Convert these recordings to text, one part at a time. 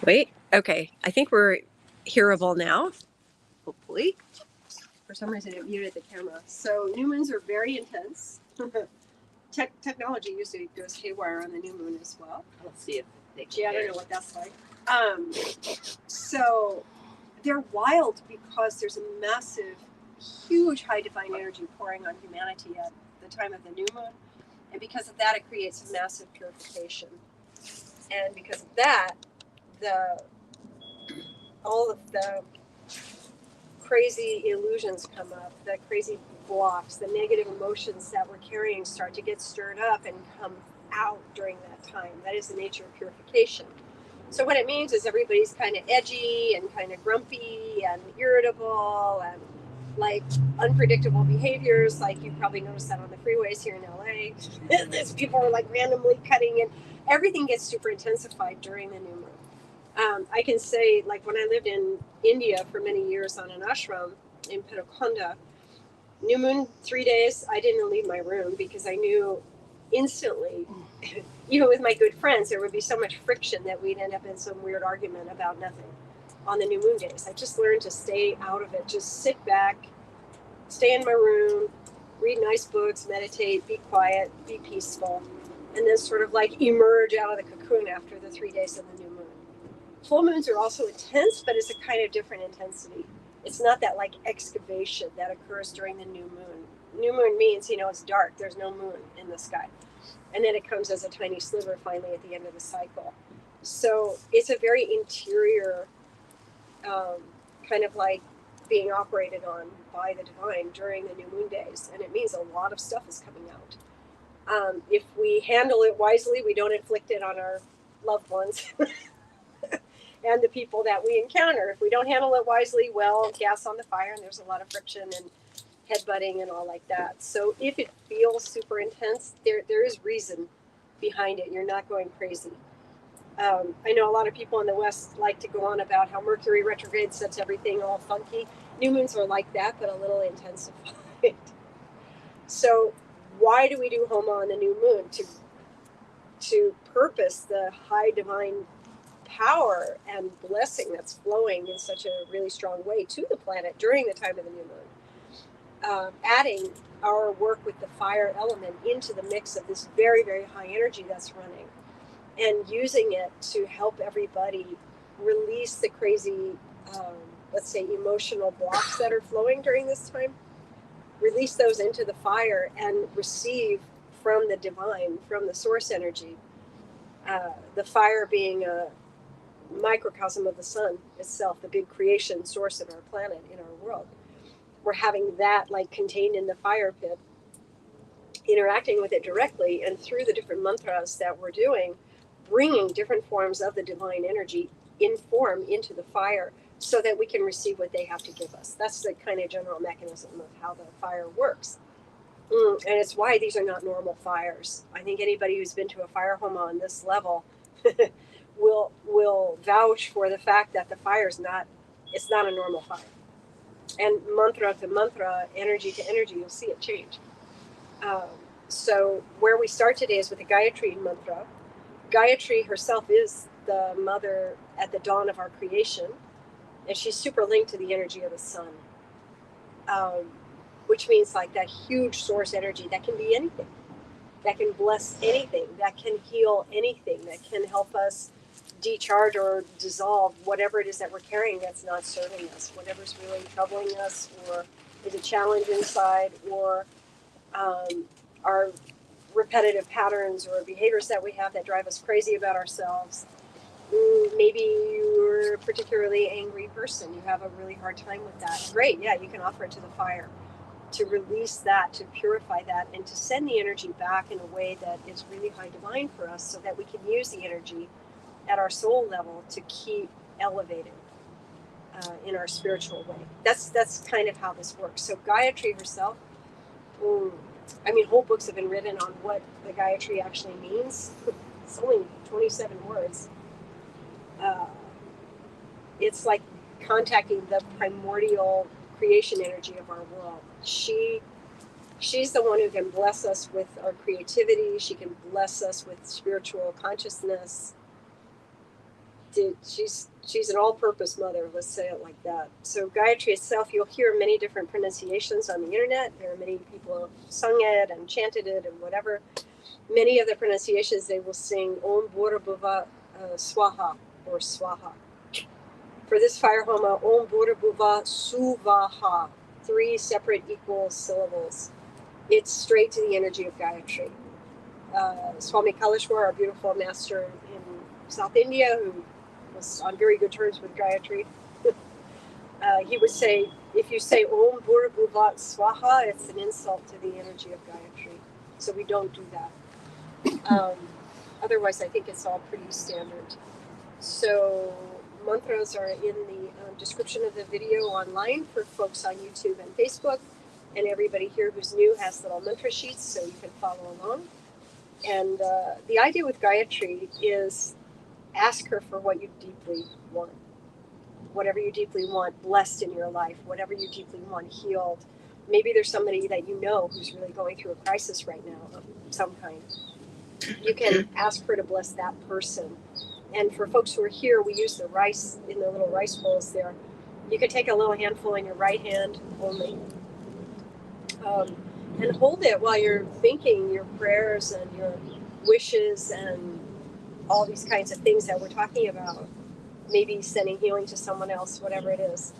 Wait, okay. I think we're hearable now, hopefully. For some reason it muted the camera. So new moons are very intense. Technology usually goes haywire on the new moon as well. Let's see if they Gee, I don't know what that's like. So they're wild because there's a massive, huge high divine energy pouring on humanity at the time of the new moon. And because of that, it creates a massive purification. And because of that, all of the crazy illusions come up, the crazy blocks, the negative emotions that we're carrying start to get stirred up and come out during that time. That is the nature of purification. So what it means is everybody's kind of edgy and kind of grumpy and irritable and like unpredictable behaviors. Like you probably noticed that on the freeways here in LA. There's people are like randomly cutting in. Everything gets super intensified during the new moon. I can say, like when I lived in India for many years on an ashram in Pedakonda, new moon 3 days, I didn't leave my room because I knew instantly, even with my good friends, there would be so much friction that we'd end up in some weird argument about nothing on the new moon days. I just learned to stay out of it, just sit back, stay in my room, read nice books, meditate, be quiet, be peaceful, and then sort of like emerge out of the cocoon after the 3 days of the new moon. Full moons are also intense, but it's a kind of different intensity. It's not that like excavation that occurs during the new moon. New moon means, it's dark. There's no moon in the sky. And then it comes as a tiny sliver finally at the end of the cycle. So it's a very interior kind of like being operated on by the divine during the new moon days. And it means a lot of stuff is coming out. If we handle it wisely, we don't inflict it on our loved ones. And the people that we encounter. If we don't handle it wisely, well, gas on the fire, and there's a lot of friction and headbutting and all like that. So if it feels super intense, there is reason behind it. You're not going crazy. I know a lot of people in the West like to go on about how Mercury retrograde sets everything all funky. New moons are like that, but a little intensified. So why do we do Homa on the new moon? To purpose the high divine power and blessing that's flowing in such a really strong way to the planet during the time of the new moon. Adding our work with the fire element into the mix of this very, very high energy that's running and using it to help everybody release the crazy, let's say, emotional blocks that are flowing during this time, release those into the fire and receive from the divine, from the source energy, the fire being a microcosm of the sun itself, the big creation source of our planet, in our world. We're having that like contained in the fire pit, interacting with it directly, and through the different mantras that we're doing, bringing different forms of the divine energy in form into the fire so that we can receive what they have to give us. That's the kind of general mechanism of how the fire works. And it's why these are not normal fires. I think anybody who's been to a fire homa on this level will vouch for the fact that the fire is not a normal fire. And mantra to mantra, energy to energy, you'll see it change. So where we start today is with the GAYATRI mantra. GAYATRI herself is the mother at the dawn of our creation, and she's super linked to the energy of the sun, which means like that huge source energy that can be anything, that can bless anything, that can heal anything, that can help us decharge or dissolve whatever it is that we're carrying that's not serving us, whatever's really troubling us or is a challenge inside, or our repetitive patterns or behaviors that we have that drive us crazy about ourselves. Maybe you're a particularly angry person. You have a really hard time with that. Great, yeah, you can offer it to the fire to release that, to purify that, and to send the energy back in a way that is really high divine for us so that we can use the energy at our soul level to keep elevating in our spiritual way. That's kind of how this works. So GAYATRI herself, whole books have been written on what the GAYATRI actually means. It's only 27 words. It's like contacting the primordial creation energy of our world. She's the one who can bless us with our creativity. She can bless us with spiritual consciousness. she's an all-purpose mother, let's say it like that. So Gayatri itself, you'll hear many different pronunciations on the internet. There are many people who have sung it and chanted it and whatever. Many of the pronunciations, they will sing Om Buhr Bhuva Swaha or Swaha. For this fire homa, Om Buhr Bhuva Swaha, 3 separate equal syllables. It's straight to the energy of Gayatri. Swami Kaleshwar, our beautiful master in South India, who was on very good terms with Gayatri, he would say, if you say Om Buhr Bhuva Swaha, it's an insult to the energy of Gayatri. So we don't do that. Otherwise, I think it's all pretty standard. So mantras are in the description of the video online for folks on YouTube and Facebook. And everybody here who's new has little mantra sheets, so you can follow along. And the idea with Gayatri is ask her for what you deeply want. Whatever you deeply want blessed in your life, whatever you deeply want healed. Maybe there's somebody that you know who's really going through a crisis right now of some kind. You can ask her to bless that person. And for folks who are here, we use the rice in the little rice bowls there. You can take a little handful in your right hand only. And hold it while you're thinking your prayers and your wishes and all these kinds of things that we're talking about. Maybe sending healing to someone else, whatever it is.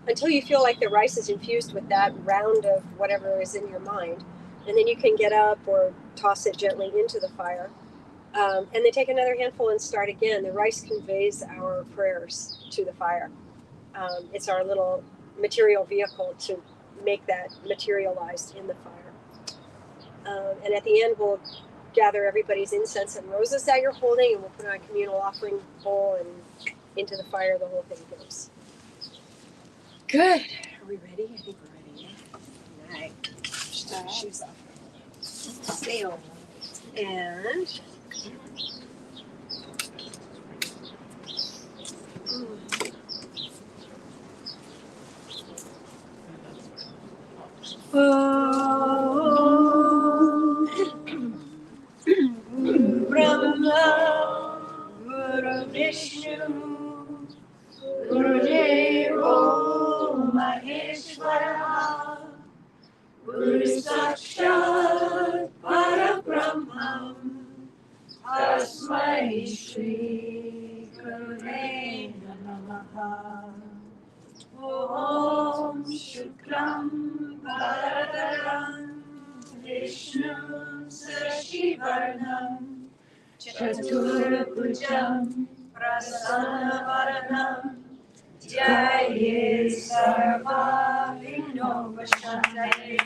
Until you feel like the rice is infused with that round of whatever is in your mind. And then you can get up or toss it gently into the fire. And then take another handful and start again. The rice conveys our prayers to the fire. It's our little material vehicle to make that materialized in the fire. And at the end, we'll gather everybody's incense and roses that you're holding, and we'll put it on a communal offering bowl and into the fire. The whole thing goes. Good. Are we ready? I think we're ready. All right. Take your shoes off. Stay on. And Guru Brahma, Guru Vishnu, Guru Devo Maheshwara, Guru Sakshat Parabrahmam, Tasmai Shri Gurave Namaha. Om Shuklam Bharadram Vishnu Sashivarnam Chaturbhujam Prasanavaranam Jaya Sarva Vinobhashantare.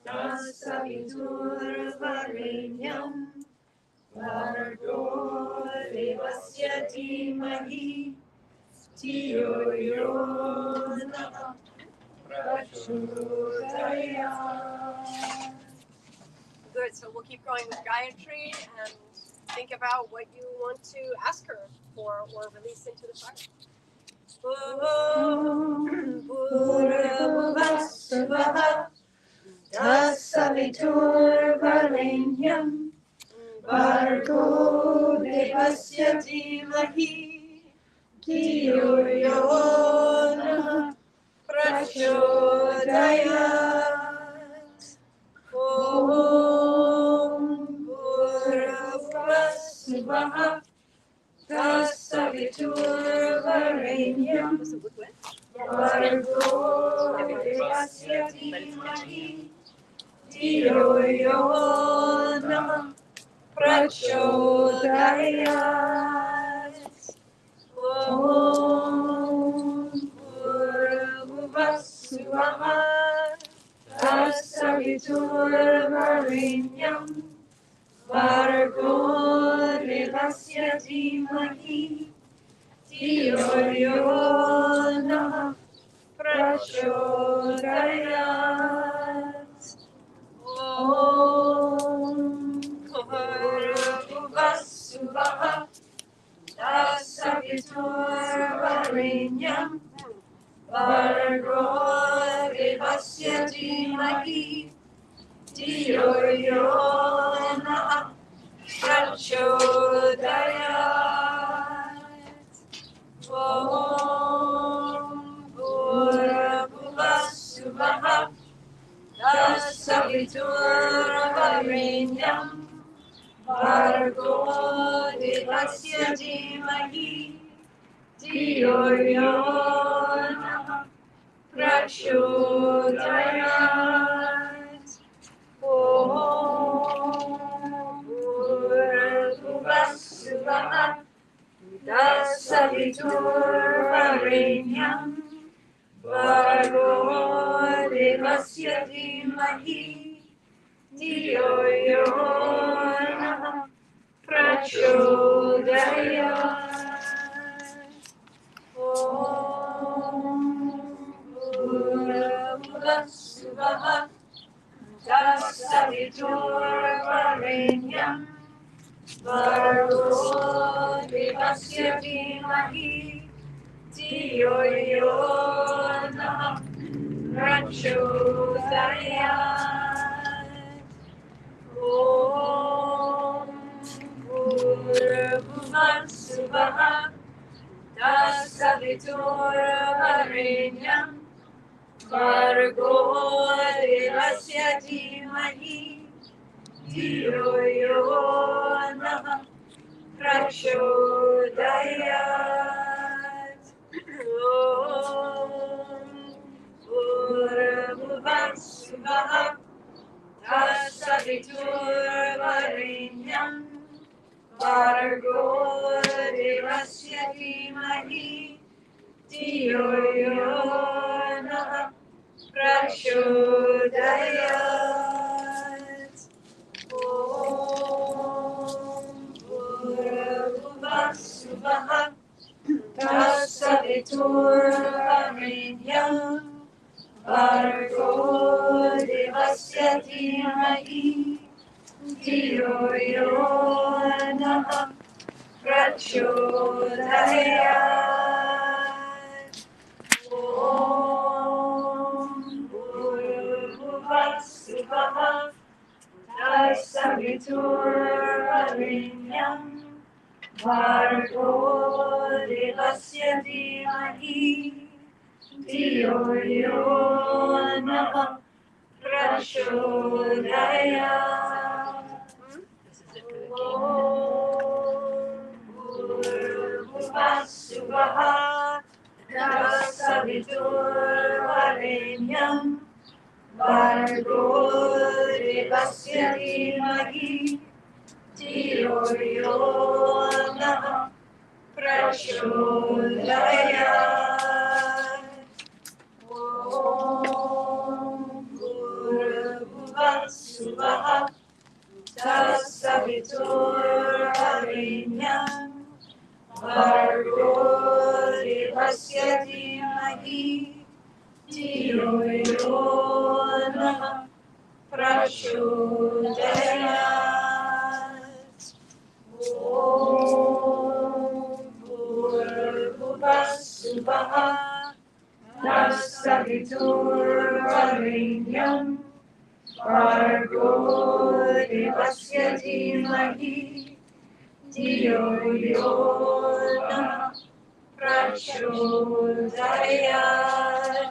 Tas-savitur vareynyam bhargo devasya dhi-mahi dhi-yo-yo prachodayat. Good, so we'll keep going with Gayatri and think about what you want to ask her for or release into the fire. Om Bhuva Swaha tas-savitur vareynyam bhargo devasya dhi-mahi dhi-yo-yo prachodayat. Om Bhuva Swaha tas-savitur vareynyam bhargo devasya dhi-mahi dhi-yo-yo prachodayat. Om Bhuva Swaha tas-savitur vareynyam bhargo devasya dhi-mahi dhi-yo-yo nah prachodayat. Om bhurbhuvasvaha tas-savitur vareynyam bhargo devasya dhi-mahi dhi-yo-yo nah prachodayat. Om bhurbhuvasvaha tas-savitur vareynyam bhargo devasya dhi-mahi dhi-yo-yo nah prachodayat. Om bhurbhuvasvaha tas-savitur vareynyam bhargo devasya dhi-mahi dhi-yo-yo nah prachodayat. Om bhurbhuvasvaha tas-savitur vareynyam bhargo devasya dhi-mahi dhi-yo-yo nah prachodayat. Om bhurbhuvasvaha tas-savitur vareynyam bhargo devasya dhi-mahi dhi-yo-yo nah prachodayat. Om bhurbhuvasvaha tas-savitur vareynyam bhargo devasya dhi-mahi dhi-yo-yo nah prachodayat. Om bhurbhuvasvaha tas-savitur vareynyam bhargo devasya dhi-mahi dhi-yo-yo nah prachodayat. Om bhurbhuvasvaha tas-savitur vareynyam bhargo devasya dhi-mahi dhi-yo-yo nah prachodayat. Om bhurbhuvasvaha tas-savitur vareynyam bhargo devasya dhi-mahi dhi-yo-yo nah prachodayat. Om bhurbhuvasvaha tas-savitur vareynyam bhargo devasya dhi-mahi dhi-yo-yo nah prachodayat. Om bhurbhuvasvaha tas-savitur vareynyam bhargo devasya dhi-mahi dhi-yo-yo nah prachodayat.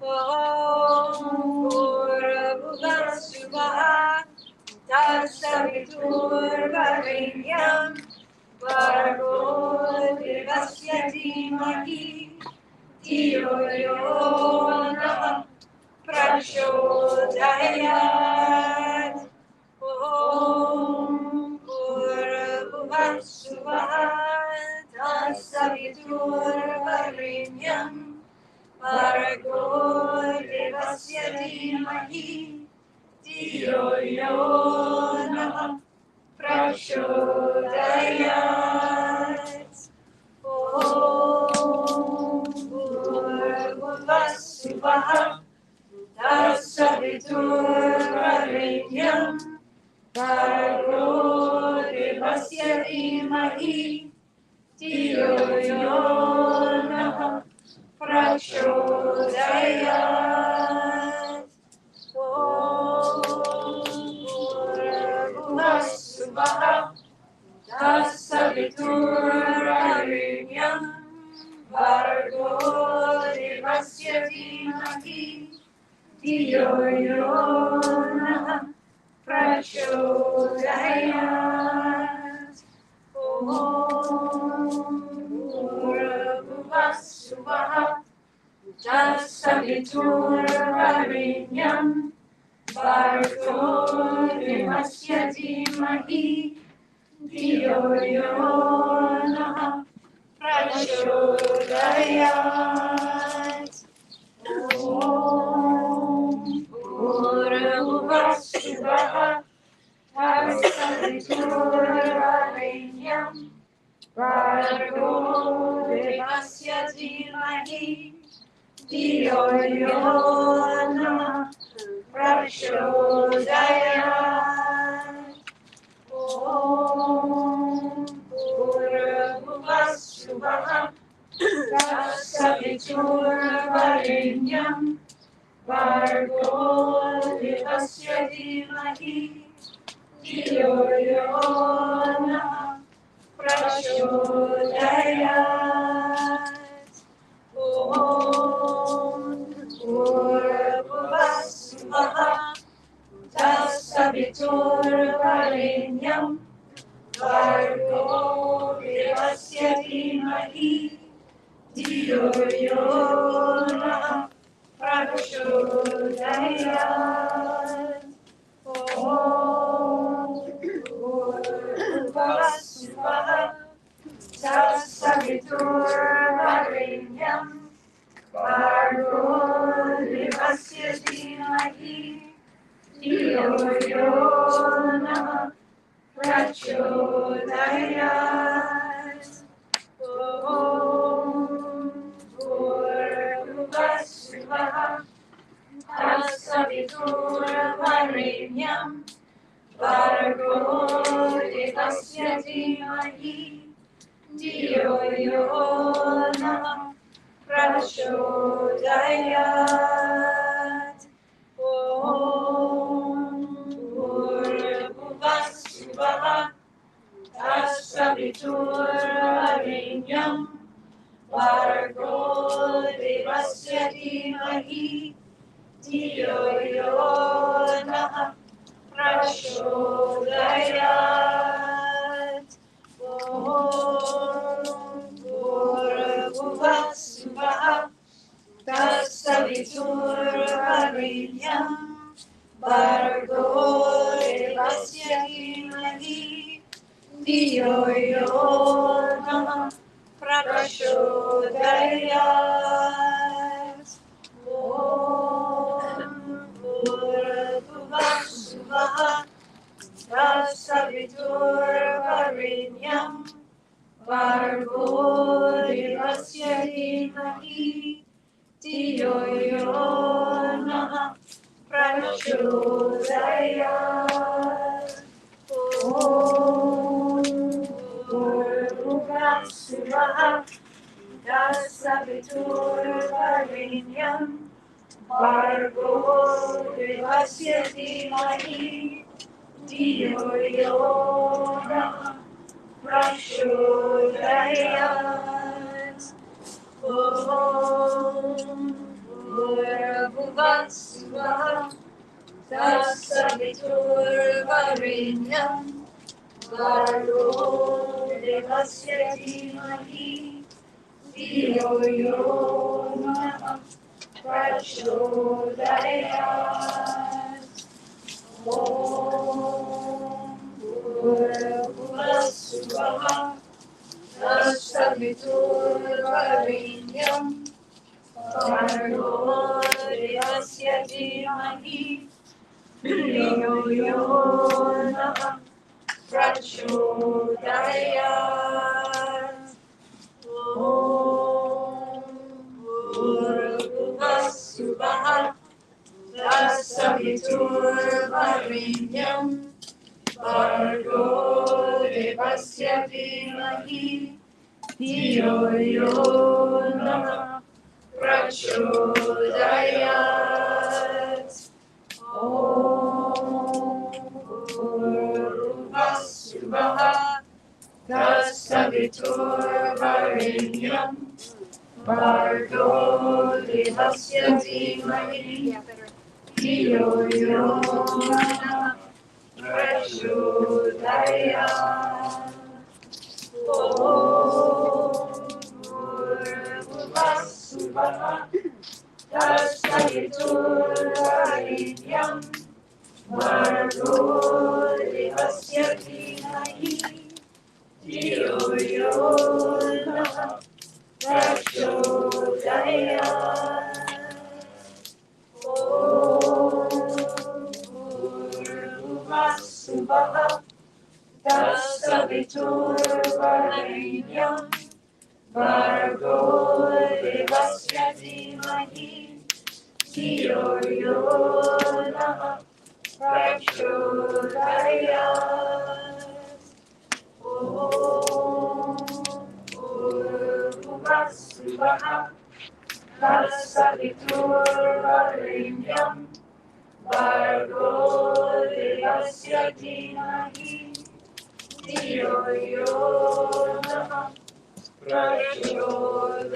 Om bhurbhuvasvaha tas-savitur vareynyam bhargo devasya dhi-mahi dhi-yo-yo nah prachodayat. Om bhurbhuvasvaha tas-savitur vareynyam bhargo devasya dhi-mahi dhi-yo-yo nah prachodayat. Om tas-savitur vareynyam bhargo devasya dhi-mahi dhi-yo-yo prachodayat. Swaha tas-savitur vareynyam bhargo devasya dhi-mahi dhi-yo-yo prachodayat. Swaha tas-savitur vareynyam bhargo devasya dhi-mahi dhi-yo-yo prachodayat. Swaha tas-savitur vareynyam bhargo devasya dhi-mahi dhi-yo-yo prachodayat. Swaha tas-savitur vareynyam bhargo devasya dhi-mahi dhi-yo-yo prachodayat. Swaha tas-savitur vareynyam bhargo devasya dhi-mahi dhi-yo-yo prachodayat. Swaha tas-savitur vareynyam bhargo devasya dhi-mahi dhi-yo-yo prachodayat. Swaha tas-savitur vareynyam bhargo devasya dhi-mahi dhi-yo-yo prachodayat. Swaha tas-savitur vareynyam bhargo devasya dhi-mahi dhi-yo-yo prachodayat. Swaha tas-savitur vareynyam bhargo devasya dhi-mahi dhi-yo-yo prachodayat. Swaha tas-savitur vareynyam bhargo devasya dhi-mahi dhi-yo-yo prachodayat. Swaha tas-savitur vareynyam bhargo devasya dhi-mahi dhi-yo-yo prachodayat. Swaha tas-savitur vareynyam bhargo devasya dhi-mahi dhi-yo-yo prachodayat. Swaha tas-savitur vareynyam bhargo devasya dhi-mahi dhi-yo-yo prachodayat. Swaha tas-savitur tas-savitur vareynyam bhargo devasya dhi-mahi dhi-yo-yo namah prachodayat. Swaha tas-savitur vareynyam bhargo devasya dhi-mahi dhi-yo-yo prachodayat. Swaha tas-savitur vareynyam bhargo devasya dhi-mahi dhi-yo-yo prachodayat. Swaha tas-savitur vareynyam bhargo devasya dhi-mahi dhi-yo-yo prachodayat. Swaha tas-savitur vareynyam bhargo devasya dhi-mahi dhi-yo-yo prachodayat.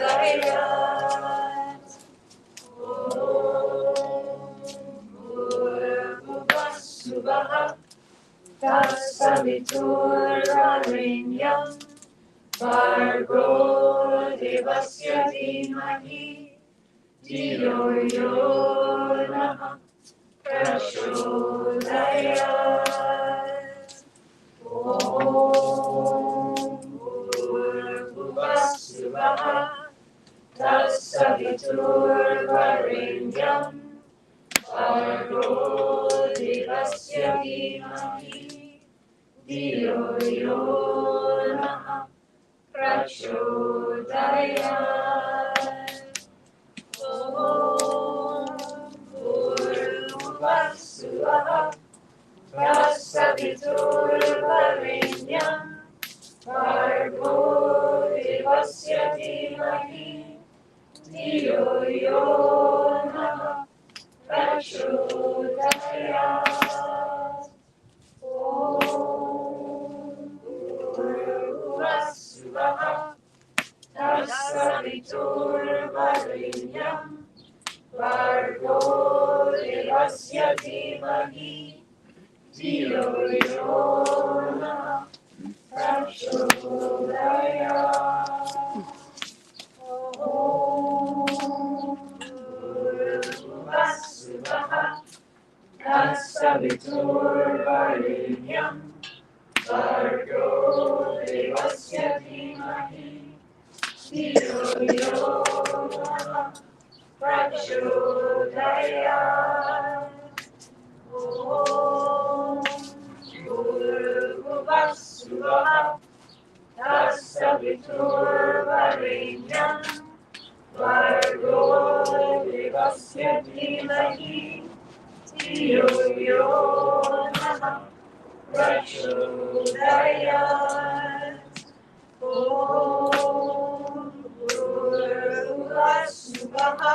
Swaha tas-savitur vareynyam bhargo devasya dhi-mahi dhi-yo-yo prachodayat. Swaha tas-savitur vareynyam bhargo devasya dhi-mahi dhi-yo-yo prachodayat. Swaha tas-savitur vareynyam bhargo devasya dhi-mahi dhi-yo-yo prachodayat. Swaha tas-savitur vareynyam bhargo devasya dhi-mahi dhi-yo-yo prachodayat. Swaha tas-savitur vareynyam bhargo devasya dhi-mahi dhi-yo-yo prachodayat. Swaha tas-savitur vareynyam bhargo devasya dhi-mahi dhi-yo-yo prachodayat. Swaha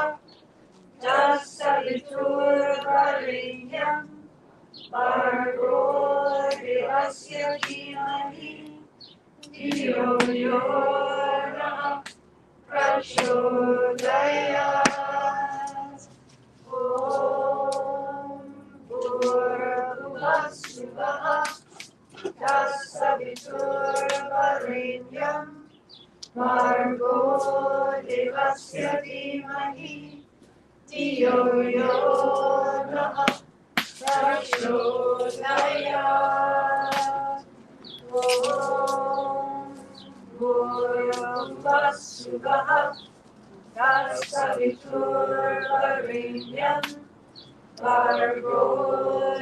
tas-savitur vareynyam bhargo devasya dhi-mahi dhi-yo-yo prachodayat. Swaha tas-savitur vareynyam bhargo devasya dhi-mahi dhi-yo-yo prachodayat. Swaha tas-savitur vareynyam bhargo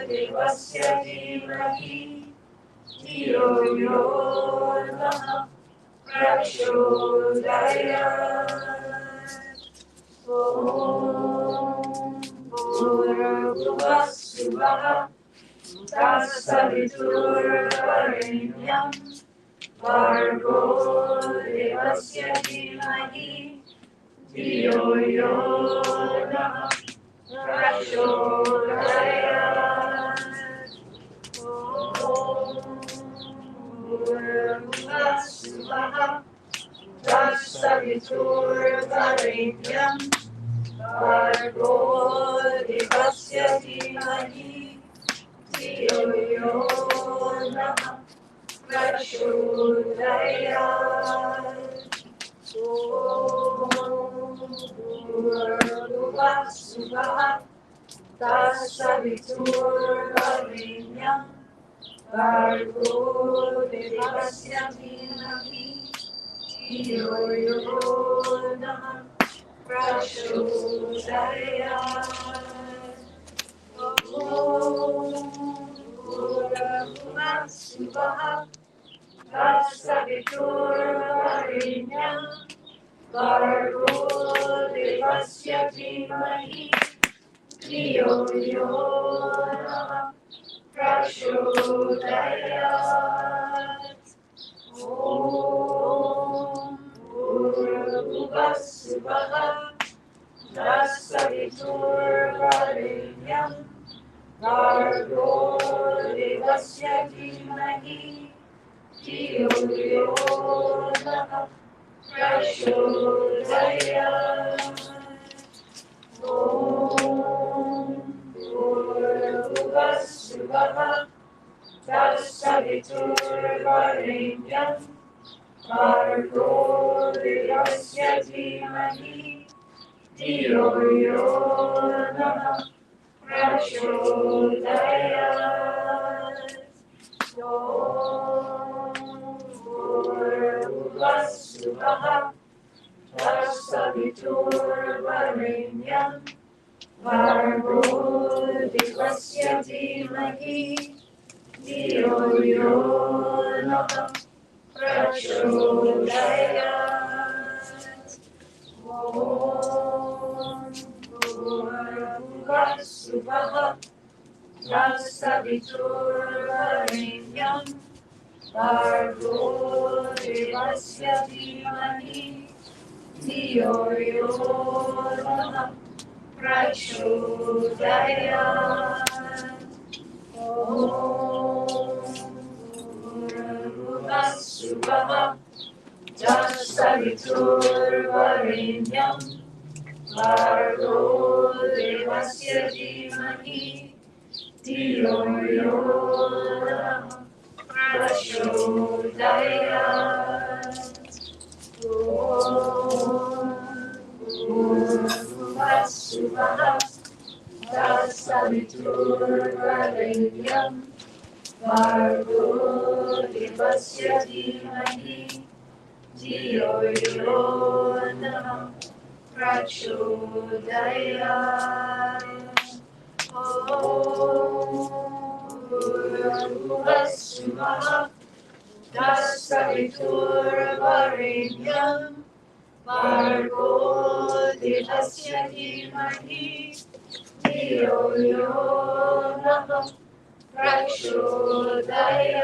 devasya dhi-mahi dhi-yo-yo prachodayat. bhuva swaha, tas-savitur vareynyam, bhargo devasya dhi-mahi, dhi-yo-yo prachodayat. Bhuva swaha, tas-savitur vareynyam, bhargo devasya dhi-mahi, dhi-yo-yo prachodayat. Bhuva swaha, tas-savitur vareynyam, bhargo devasya dhi-mahi, dhi-yo-yo prachodayat. Bhuva swaha, tas-savitur vareynyam, bhargo devasya dhi-mahi, dhi-yo-yo prachodayat. Bhuva swaha, tas-savitur vareynyam, bhargo devasya dhi-mahi, dhi-yo-yo prachodayat. Bhuva swaha, tas-savitur vareynyam, bhargo devasya dhi-mahi, dhi-yo-yo prachodayat. Bhuva swaha, tas-savitur vareynyam, bhargo devasya dhi-mahi, dhi-yo-yo prachodayat. Bhuva swaha, tas-savitur vareynyam, bhargo devasya dhi-mahi, dhi-yo-yo prachodayat. Bhuva swaha, tas-savitur vareynyam, bhargo devasya dhi-mahi, dhi-yo-yo prachodayat. Bhuva swaha, tas-savitur vareynyam, bhargo devasya dhi-mahi, dhi-yo-yo prachodayat. Bhuva swaha, tas-savitur vareynyam, bhargo devasya dhi-mahi, dhi-yo-yo prachodayat.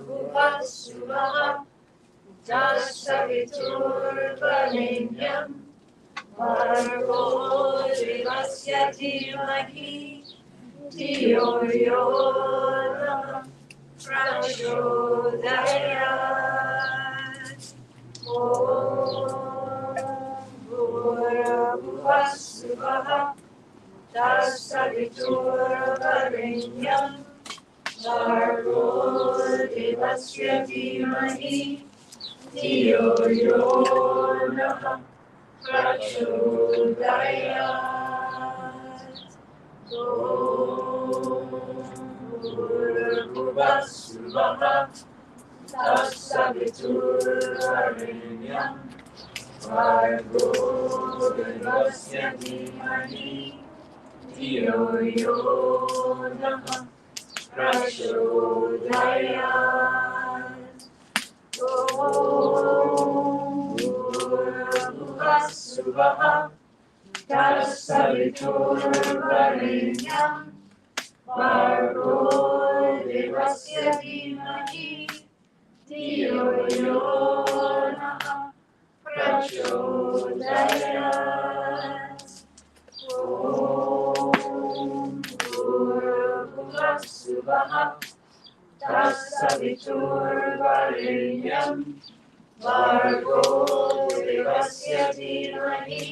Bhuva swaha, tas-savitur vareynyam, bhargo devasya dhi-mahi, dhi-yo-yo prachodayat. Bhuva swaha, tas-savitur vareynyam, bhargo devasya dhi-mahi, dhi-yo-yo prachodayat. Bhuva swaha, tas-savitur vareynyam, bhargo devasya dhi-mahi, dhi-yo-yo prachodayat. swaha, tas-savitur vareynyam, bhargo devasya dhi-mahi, dhi-yo-yo prachodayat. Om bhursubhaha, tas-savitur vareynyam, bhargo devasya dhi-mahi,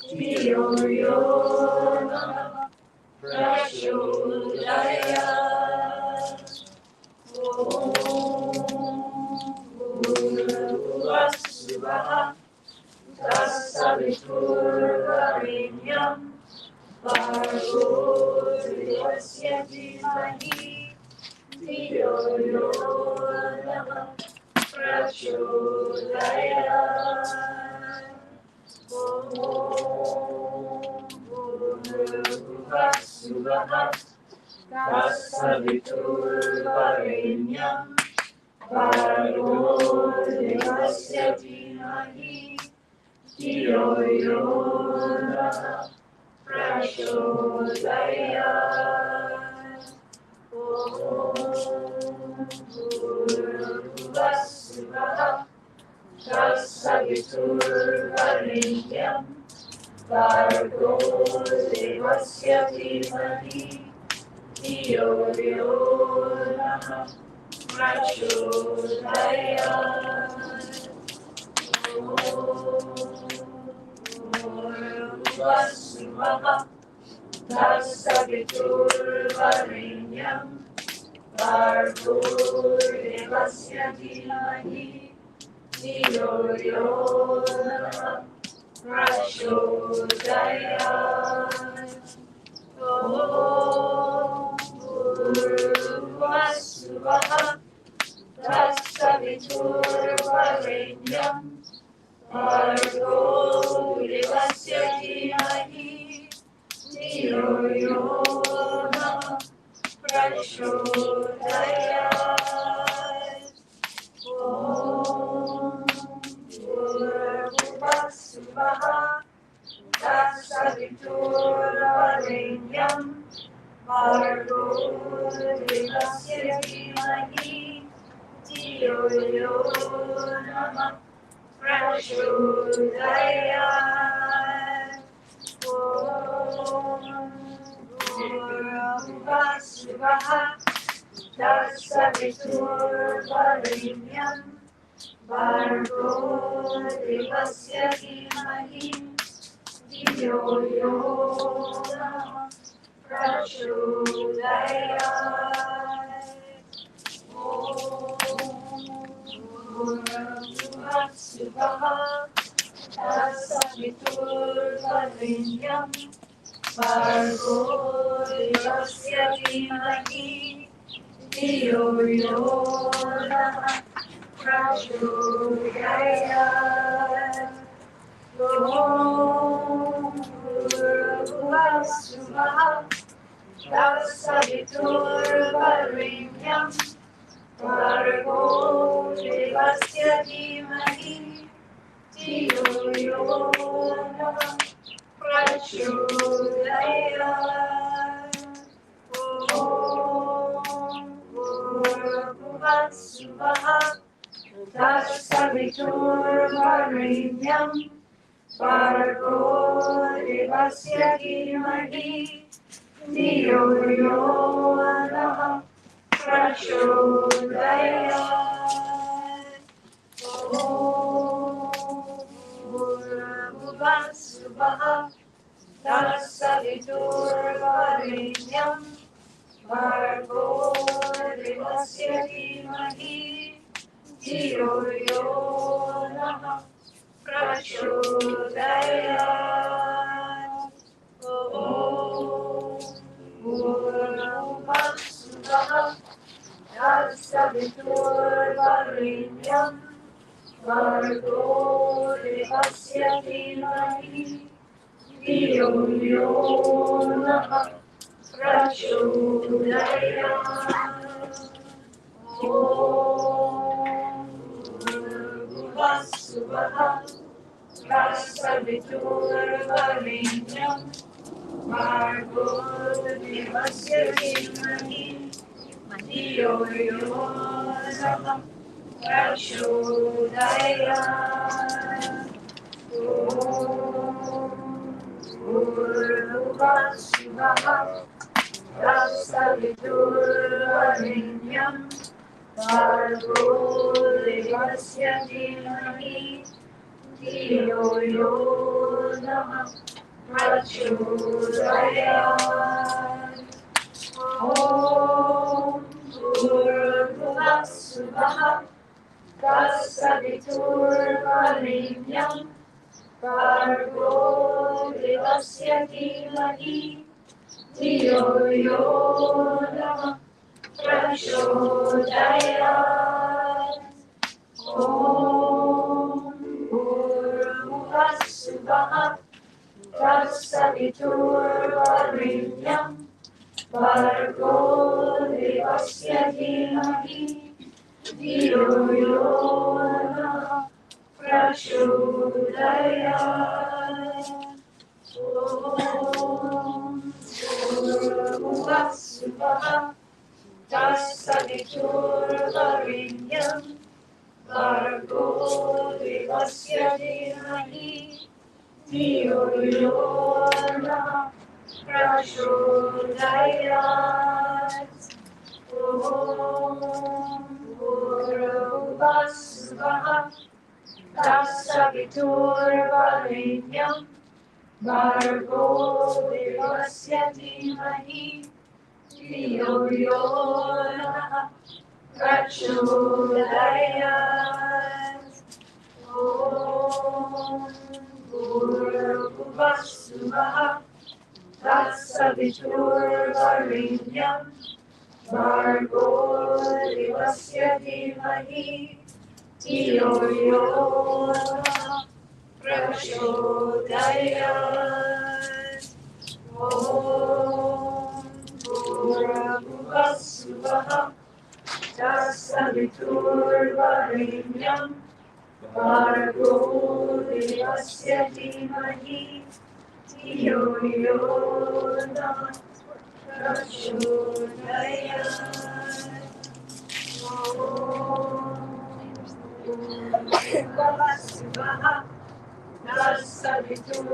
dhi-yo-yo prachodayat. Swaha, tas-savitur vareynyam, bhargo devasya dhi-mahi, dhi-yo-yo prachodayat. Swaha, tas-savitur vareynyam, bhargo devasya dhi-mahi, dhi-yo-yo prachodayat. Swaha, tas-savitur vareynyam, bhargo devasya dhi-mahi, dhi-yo-yo prachodayat. Swaha, tas-savitur vareynyam, bhargo devasya dhi-mahi, dhi-yo-yo prachodayat. Swaha, tas-savitur vareynyam, bhargo devasya dhi-mahi, dhi-yo-yo prachodayat. Swaha, tas-savitur vareynyam, bhargo devasya dhi-mahi, dhi-yo-yo prachodayat. Swaha, tas-savitur vareynyam, bhargo devasya dhi-mahi, dhi-yo-yo prachodayat. Swaha, tas-savitur vareynyam, bhargo devasya dhi-mahi, dhi-yo-yo prachodayat. Swaha, tas-savitur vareynyam, bhargo devasya dhi-mahi, dhi-yo-yo prachodayat. Swaha, tas-savitur vareynyam, bhargo devasya dhi-mahi, dhi-yo-yo prachodayat. Swaha, tas-savitur vareynyam, bhargo devasya dhi-mahi, dhi-yo-yo prachodayat. Swaha, tas-savitur vareynyam, bhargo devasya dhi-mahi, dhi-yo-yo prachodayat. Swaha, tas-savitur vareynyam bhargo devasya dhi-mahi dhi-yo-yo nama prachodayat. Swaha tas-savitur vareynyam bhargo devasya dhi-mahi dhi-yo-yo nama prachodayat. Om Bhur-bhuva-swaha tas-savitur vareynyam bhargo devasya dhi-mahi dhi-yo-yo nama prachodayat. Om Bhur-bhuva-swaha tas-savitur vareynyam bhargo devasya dhi-mahi dhi-yo-yo nama prachodayat. Om Bhur-bhuva-swaha tas-savitur vareynyam bhargo devasya dhi-mahi dhi-yo-yo nama prachodayat. Om Bhur-bhuva-swaha tas-savitur vareynyam bhargo devasya dhi-mahi dhi-yo-yo nama prachodayat. Om Bhur-bhuva-swaha tas-savitur vareynyam bhargo devasya dhi-mahi dhi-yo-yo nama prachodayat. Om Bhur-bhuva-swaha tas-savitur vareynyam bhargo devasya dhi-mahi dhi-yo-yo nama prachodayat. Om Bhur-bhuva-swaha tas-savitur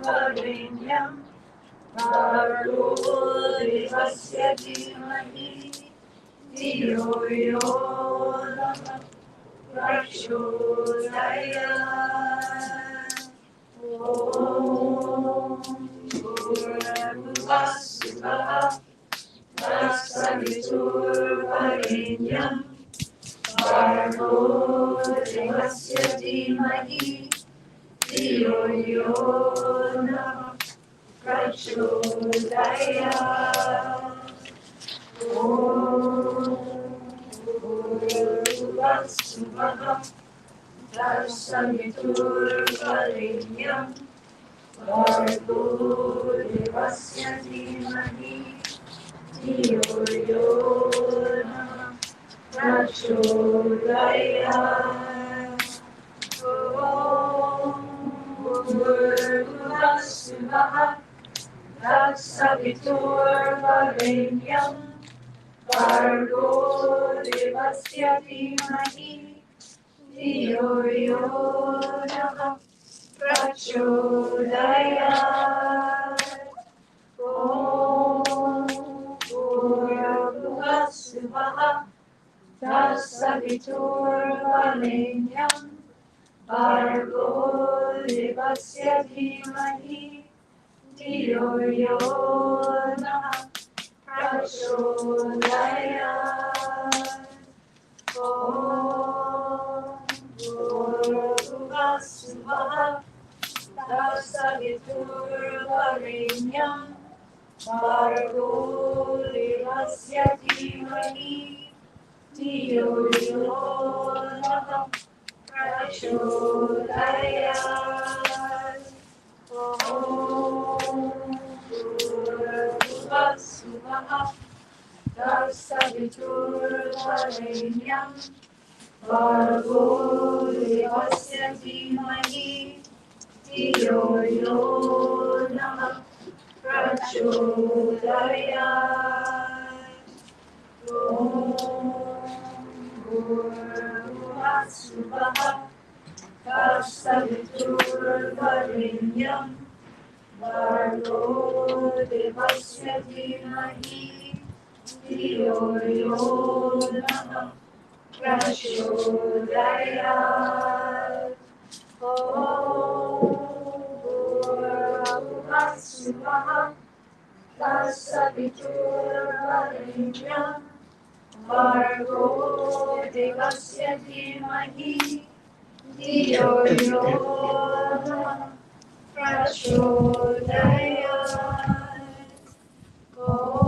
vareynyam bhargo devasya dhi-mahi dhi-yo-yo nama prachodayat. Om Bhur-bhuva-swaha tas-savitur vareynyam bhargo devasya dhi-mahi dhi-yo-yo nama prachodayat. Om Bhur-bhuva-swaha tas-savitur vareynyam bhargo devasya dhi-mahi dhi-yo-yo nama prachodayat. Om Bhur-bhuva-swaha tas-savitur vareynyam bhargo devasya dhi-mahi dhi-yo-yo nama prachodayat. Om Bhur-bhuva-swaha tas-savitur vareynyam bhargo devasya dhi-mahi dhi-yo-yo nama prachodayat. Om Bhur-bhuva-swaha tas-savitur vareynyam bhargo devasya dhi-mahi dhi-yo-yo nama prachodayat. Om Bhur-bhuva-swaha tas-savitur vareynyam bhargo devasya dhi-mahi dhi-yo-yo namah prachodayat. Om bhurbhuvaः swaha tas-savitur vareynyam bhargo devasya dhi-mahi dhi-yo-yo namah prachodayat. Om bhurbhuvaः swaha tas-savitur vareynyam bhargo devasya dhi-mahi dhi-yo-yo namah prachodayat. Om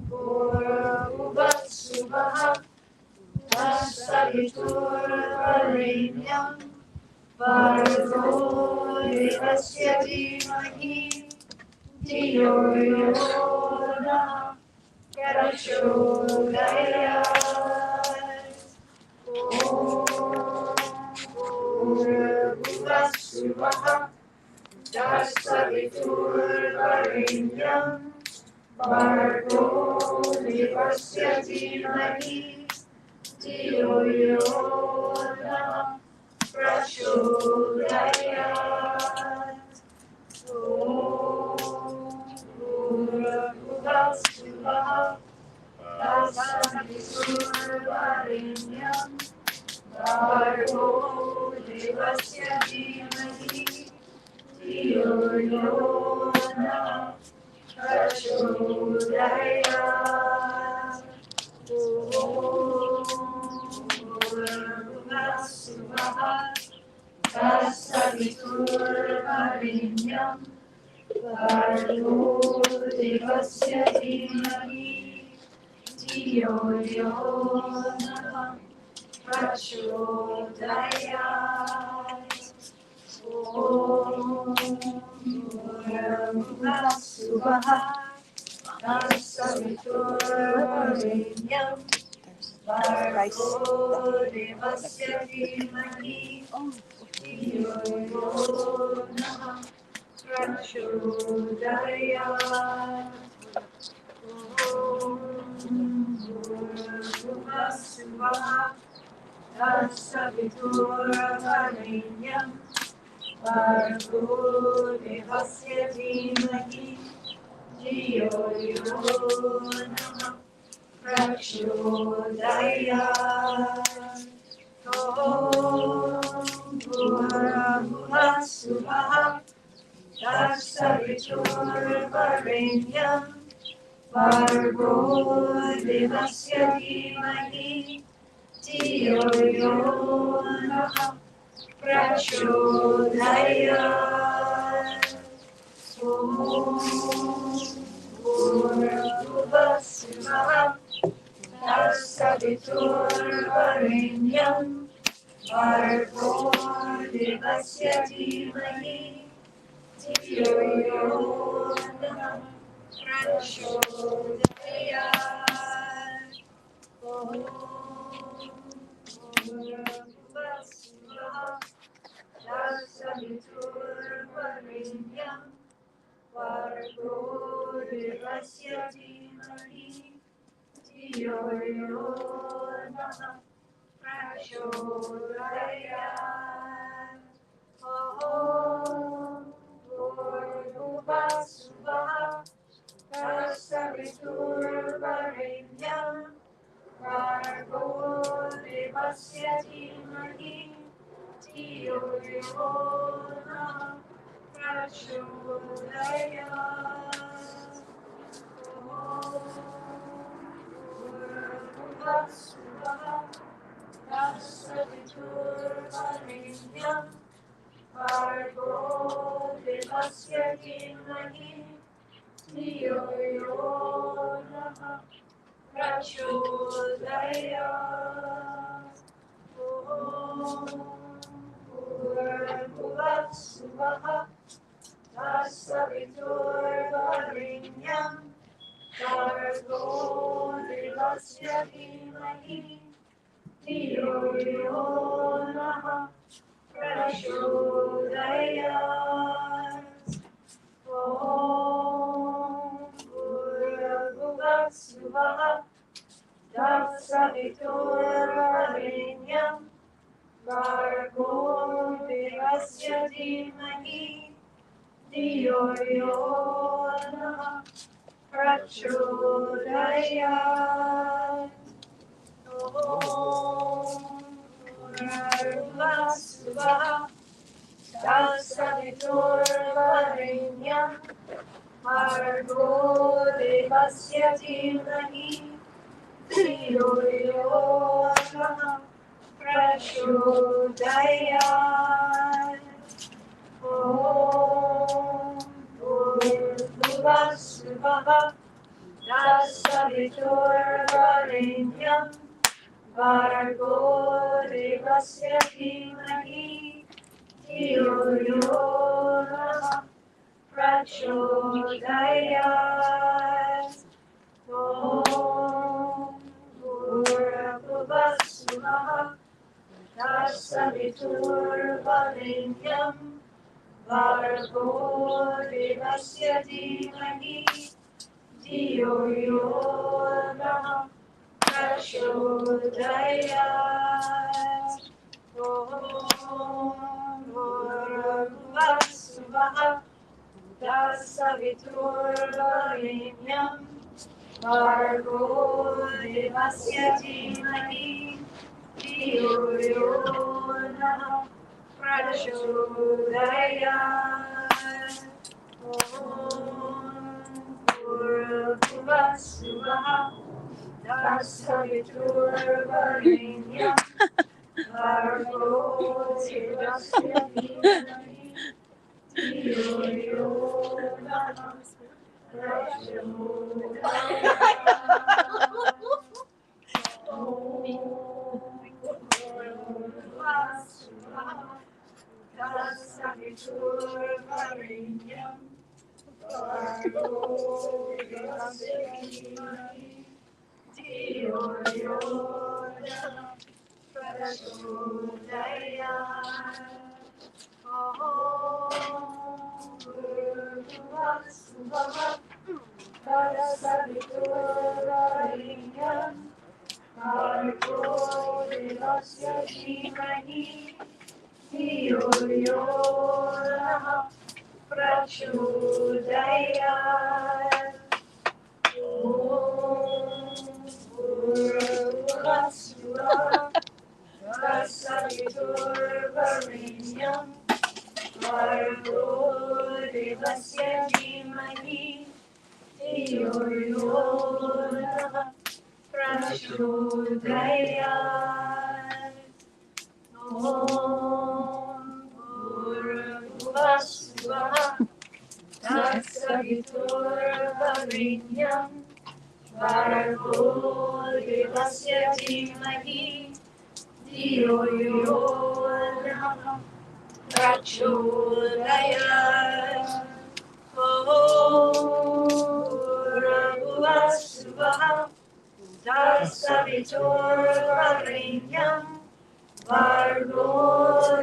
bhurbhuvaः swaha tas-savitur vareynyam bhargo devasya dhi-mahi dhi-yo-yo namah prachodayat. Om bhurbhuvaः swaha tas-savitur vareynyam bhargo devasya dhi-mahi dhi-yo-yo namah prachodayat. Om bhurbhuvaः swaha tas-savitur vareynyam bhargo devasya dhi-mahi dhi-yo-yo namah prachodayat. Om bhurbhuvaः swaha tas-savitur vareynyam bhargo devasya dhi-mahi dhi-yo-yo namah prachodayat. Om bhurbhuvaः swaha tas-savitur vareynyam bhargo devasya dhi-mahi dhi-yo-yo namah prachodayat. Om bhurbhuvaः swaha tas-savitur vareynyam bhargo devasya dhi-mahi dhi-yo-yo namah prachodayat. Om bhurbhuvaः swaha tas-savitur vareynyam bhargo devasya dhi-mahi dhi-yo-yo namah prachodayat. Om bhurbhuvaः swaha tas-savitur vareynyam bhargo devasya dhi-mahi dhi-yo-yo namah prachodayat. Om bhurbhuvaः swaha tas-savitur vareynyam bhargo devasya dhi-mahi dhi-yo-yo namah prachodayat. Om bhurbhuvaः swaha tas-savitur vareynyam bhargo devasya dhi-mahi dhi-yo-yo namah prachodayat. Om bhurbhuvaः swaha tas-savitur vareynyam bhargo devasya dhi-mahi dhi-yo-yo namah prachodayat. Om bhurbhuvaः swaha tas-savitur vareynyam bhargo devasya dhi-mahi dhi-yo-yo namah prachodayat. Om bhurbhuvah swaha, tas-savitur vareynyam, bhargo devasya dhi-mahi, dhi-yo-yo prachodayat. Om bhurbhuvah swaha, tas-savitur vareynyam, bhargo devasya dhi-mahi, dhi-yo-yo prachodayat. Om bhurbhuvah swaha, tas-savitur vareynyam, bhargo devasya dhi-mahi, dhi-yo-yo prachodayat. Om bhurbhuvah swaha, tas-savitur vareynyam, bhargo devasya dhi-mahi, dhi-yo-yo prachodayat. Om bhurbhuvah swaha, tas-savitur vareynyam, bhargo devasya dhi-mahi, dhi-yo-yo prachodayat. Om bhurbhuvah swaha, tas-savitur vareynyam, bhargo devasya dhi-mahi, dhi-yo-yo prachodayat. Tas-savitur vareynyam, bhargo devasya dhi-mahi, dhi-yo-yo prachodayat. Om bhurbhuvah swaha, tas-savitur vareynyam, bhargo devasya dhi-mahi, dhi-yo-yo prachodayat. Om bhurbhuvah swaha, tas-savitur vareynyam, bhargo devasya dhi-mahi, dhi-yo-yo prachodayat. Om bhurbhuvah swaha, tas-savitur vareynyam, bhargo devasya dhi-mahi, dhi-yo-yo prachodayat. Om bhurbhuvah swaha, tas-savitur vareynyam, bhargo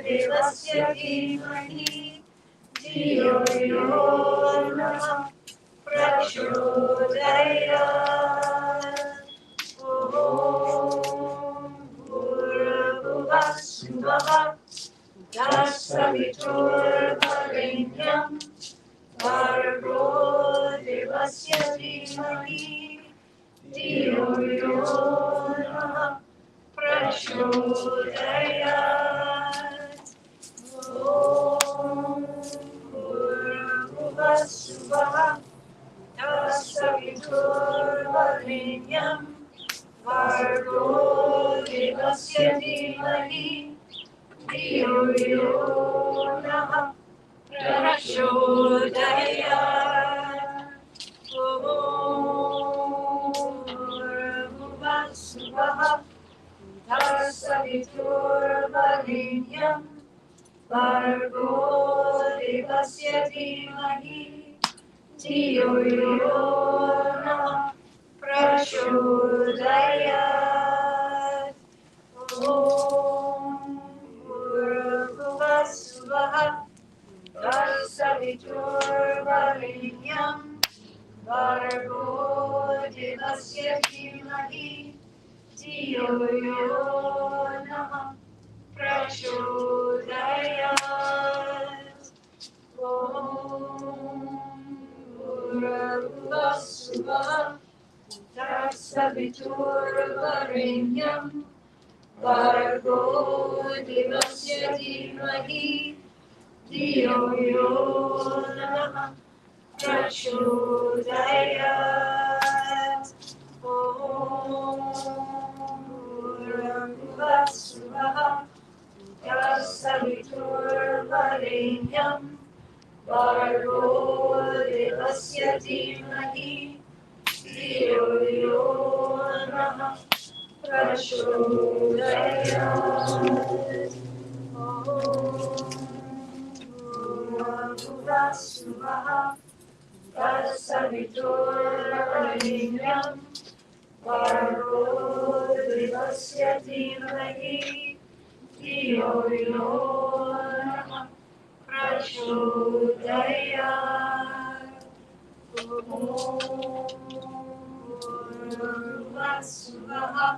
devasya dhi-mahi, dhi-yo-yo prachodayat. Om bhurbhuvah swaha, tas-savitur vareynyam, bhargo devasya dhi-mahi, dhi-yo-yo prachodayat. Om bhurbhuvah swaha, tas-savitur vareynyam, bhargo devasya dhi-mahi, dhi-yo-yo prachodayat. Om bhurbhuvah swaha, tas-savitur vareynyam, bhargo devasya dhi-mahi, dhi-yo-yo prachodayat. Om tas-savitur vareynyam bhargo devasya dhi-mahi dhi-yo-yo namah prachodayat. Bhuv tas-savitur vareynyam bhargo devasya dhi-mahi dhi-yo-yo namah prachodayat. Bhuv tas-savitur vareynyam bhargo devasya dhi-mahi dhi-yo-yo namah prachodayat. Swaha tas-savitur vareynyam bhargo devasya dhi-mahi dhi-yo-yo namah prachodayat. Swaha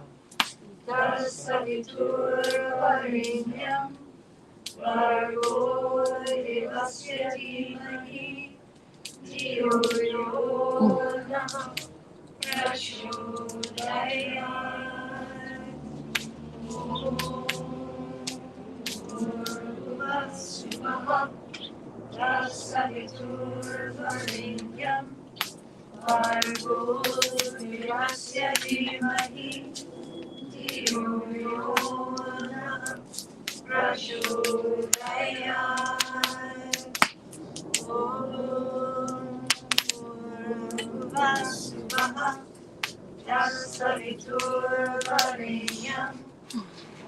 tas-savitur vareynyam bhargo devasya dhi-mahi dhi-yo-yo namah prachodayat. Swaha tas-savitur vareynyam bhargo devasya dhi-mahi dhi-yo-yo namah prachodayat. Swaha tas-savitur vareynyam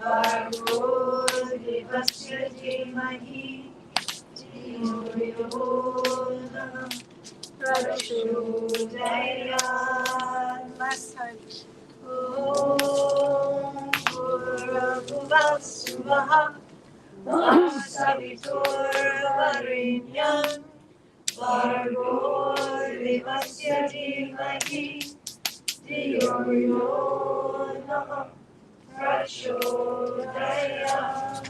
bhargo devasya dhi-mahi dhi-yo-yo namah prachodayat. Last time. Swaha tas-savitur vareynyam bhargo devasya dhi-mahi dhi-yo-yo namah prachodayat.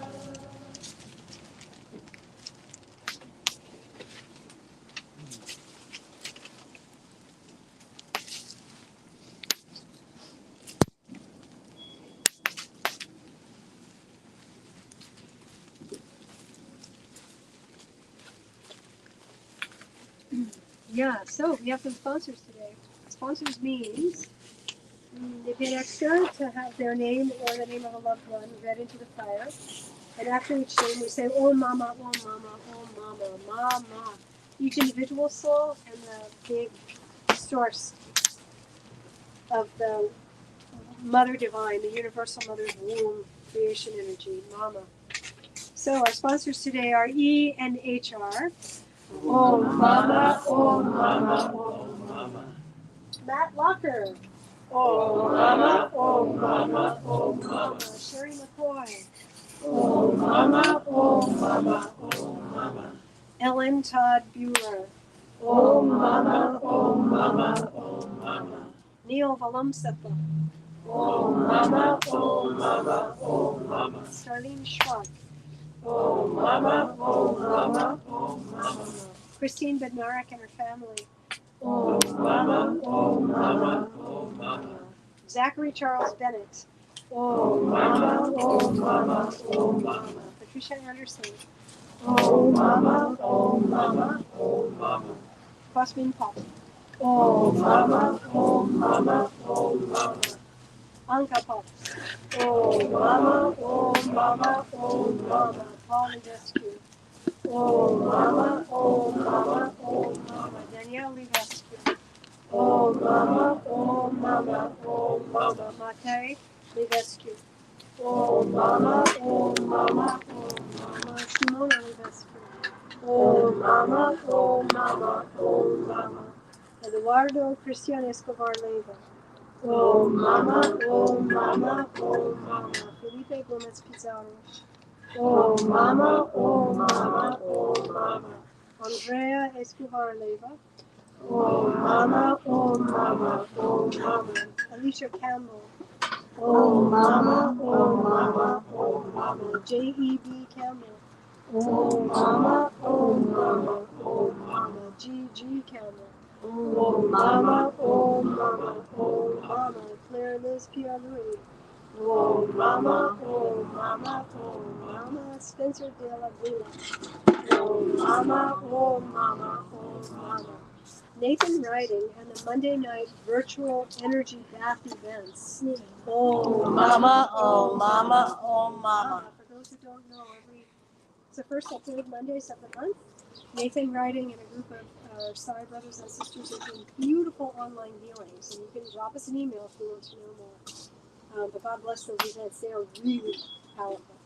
Yeah, so we have some sponsors today. Sponsors means they paid extra to have their name or the name of a loved one read into the fire. And after each name, we say, oh mama, oh mama, oh mama, mama. Each individual soul and the big source of the Mother Divine, the Universal Mother's womb, creation energy, mama. So our sponsors today are E and HR. Oh mama, oh mama, oh mama. Matt Locker. Oh mama, oh mama, oh mama. Sherry McCoy. Oh mama, oh mama, oh mama. Ellen Todd Buehler. Oh mama, oh mama, oh mama. Neil Valamsetta. Oh mama, oh mama, oh mama. Starlene Schwab. Oh mama, oh mama, oh mama. Christine Bednarik and her family. Oh mama, oh mama, oh mama. Zachary Charles Bennett. Oh mama, oh mama, oh mama. Patricia Anderson. Oh mama, oh mama, oh mama. Cosmin Pop. Oh mama, oh mama, oh mama. Anka Pop. Oh mama, oh mama, oh mama. Paul Levesque. Oh mama, oh mama, oh mama. Danielle Levesque. Oh mama, oh mama, oh mama. Matei Levesque. Oh mama, oh mama, oh mama. Simona Levesque. Oh mama, oh mama, oh mama. Eduardo Cristian Escobar Leiva. Oh mama, oh mama, oh mama. Felipe Gomez Pizarro. Oh mama, oh mama, oh mama. Andrea Escobar-Leva. Oh Mama, oh Mama, oh Mama. Alicia Campbell. Oh Mama, oh Mama, oh Mama. J.E.B. Campbell. Oh Mama, oh Mama, oh Mama. G.G. Campbell. Oh Mama, oh Mama, oh Mama. Claire Liz Pialui. oh Mama, oh Mama, oh Mama. Spencer De La Villa. oh Mama, oh Mama, oh Mama. Nathan Riding and the Monday night virtual energy bath events. Oh Mama, oh Mama, oh Mama. For those who don't know, it's the first and third Mondays of the month. Nathan Riding and a group of Sai brothers and sisters are doing beautiful online viewings, and you can drop us an email if you want to know more. But God bless those events; they are really powerful.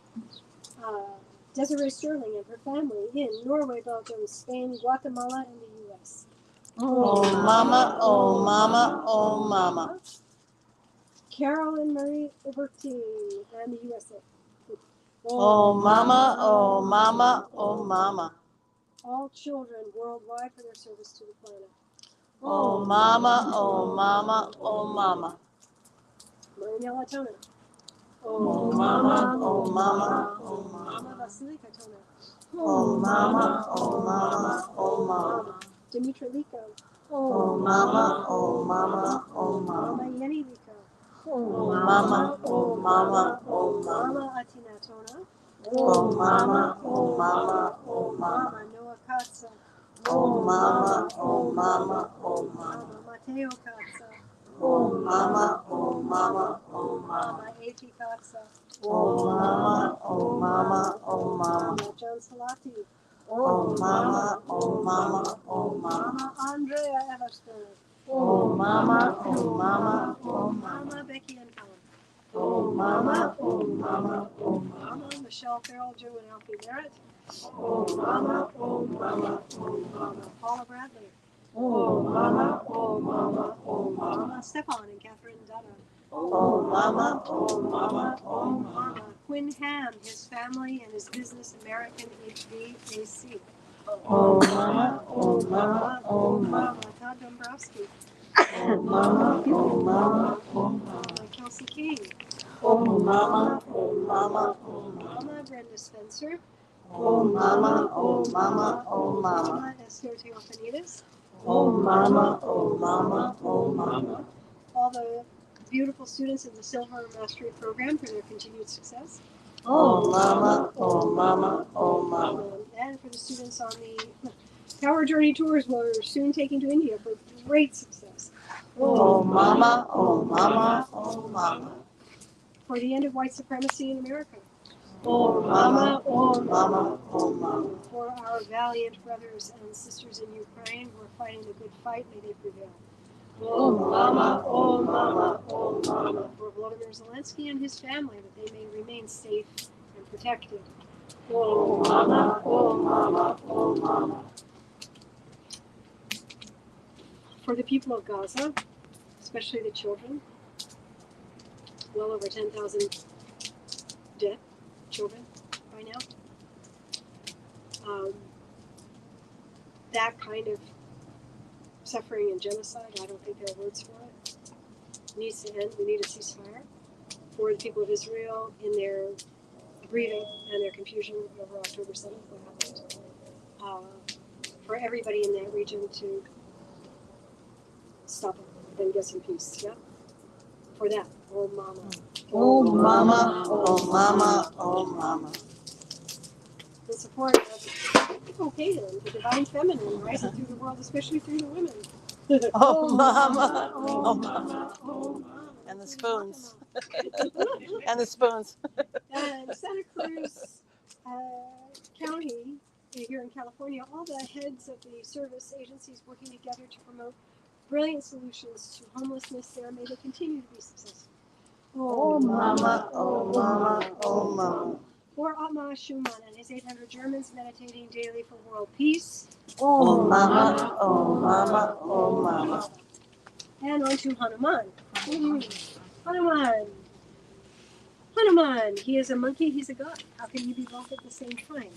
Desiree Sterling and her family in Norway, Belgium, Spain, Guatemala, and the U.S. Oh Mama, oh Mama, oh Mama. Carol and Marie Uberti and the USA. Oh Mama, oh Mama, oh Mama. All children worldwide for their service to the planet. Oh Mama, oh Mama, oh Mama. Vareynyam Latona. Oh Mama, oh Mama, oh Mama Mama. Vasilika Tona. Oh Mama, oh Mama, oh Mama. Dimitra Liko. Oh Mama, oh Mama, oh Mama Mama. Yeni Liko. Oh Mama, oh Mama, oh Mama. Mama Atina Tona. Oh Mama, oh Mama, oh Mama. Mama Noah Katsa. Oh Mama, oh Mama, oh Mama. Mama Mateo Katsa. Oh Mama, oh Mama, oh Mama. Mama Eti Katsa. Oh Mama, oh Mama, oh Mama. Mama John Salati. Oh Mama, oh Mama, oh Mama. Mama Andrea Everstone. Oh Mama, oh Mama, oh Mama. Mama Becky and Helen. Oh Mama, oh Mama, oh Mama. Mama Michelle Farrell, Joe and Alfie Merritt. Oh Mama, oh Mama, oh Mama. Paula Bradley. Oh Mama, oh Mama, oh Mama. Mama Stefan and Catherine Dutta. Oh Mama, oh Mama, oh Mama. Mama Quinn Ham, his family and his business, American HVAC. Oh Mama, oh Mama, oh Mama. Mama Todd Dombrowski. Oh Mama, oh Mama, oh Mama. Mama Kelsey King. Oh Mama, oh Mama, oh Mama. Mama Brenda Spencer. Oh Mama, oh Mama, oh Mama. Mama Esther Theophanides. Oh Mama, oh Mama, oh Mama. All the beautiful students in the Silver Mastery Program for their continued success. Oh Mama, oh Mama, oh Mama. And for the students on the Power Journey tours we're soon taking to India for great success. Oh Mama, oh Mama, oh Mama. For the end of white supremacy in America. Oh Mama, oh Mama, oh Mama. For our valiant brothers and sisters in Ukraine who are fighting the good fight, may they prevail. Oh Mama, oh Mama, oh Mama. For Volodymyr Zelensky and his family, that they may remain safe and protected. Oh Mama, oh Mama, oh Mama. For the people of Gaza, especially the children, well over 10,000 dead children by now. That kind of suffering and genocide, I don't think there are words for it, needs to end. We need a ceasefire for the people of Israel in their grieving and their confusion over October 7th, what happened. For everybody in that region to stop it and get some peace. Yeah? For that. Oh, Mama. Oh Mama, oh Mama, oh Mama. The support of the divine feminine rising through the world, especially through the women. Oh Mama, oh Mama, oh Mama. And the spoons. And the spoons. And Santa Cruz County, here in California, all the heads of the service agencies working together to promote brilliant solutions to homelessness there. May they continue to be successful. Oh Mama, oh Mama, oh Mama. For Atma Schumann and his 800 Germans meditating daily for world peace. Oh Mama, oh Mama, oh Mama. And on to Hanuman. Hanuman. Hanuman. He is a monkey, he's a god. How can you be both at the same time?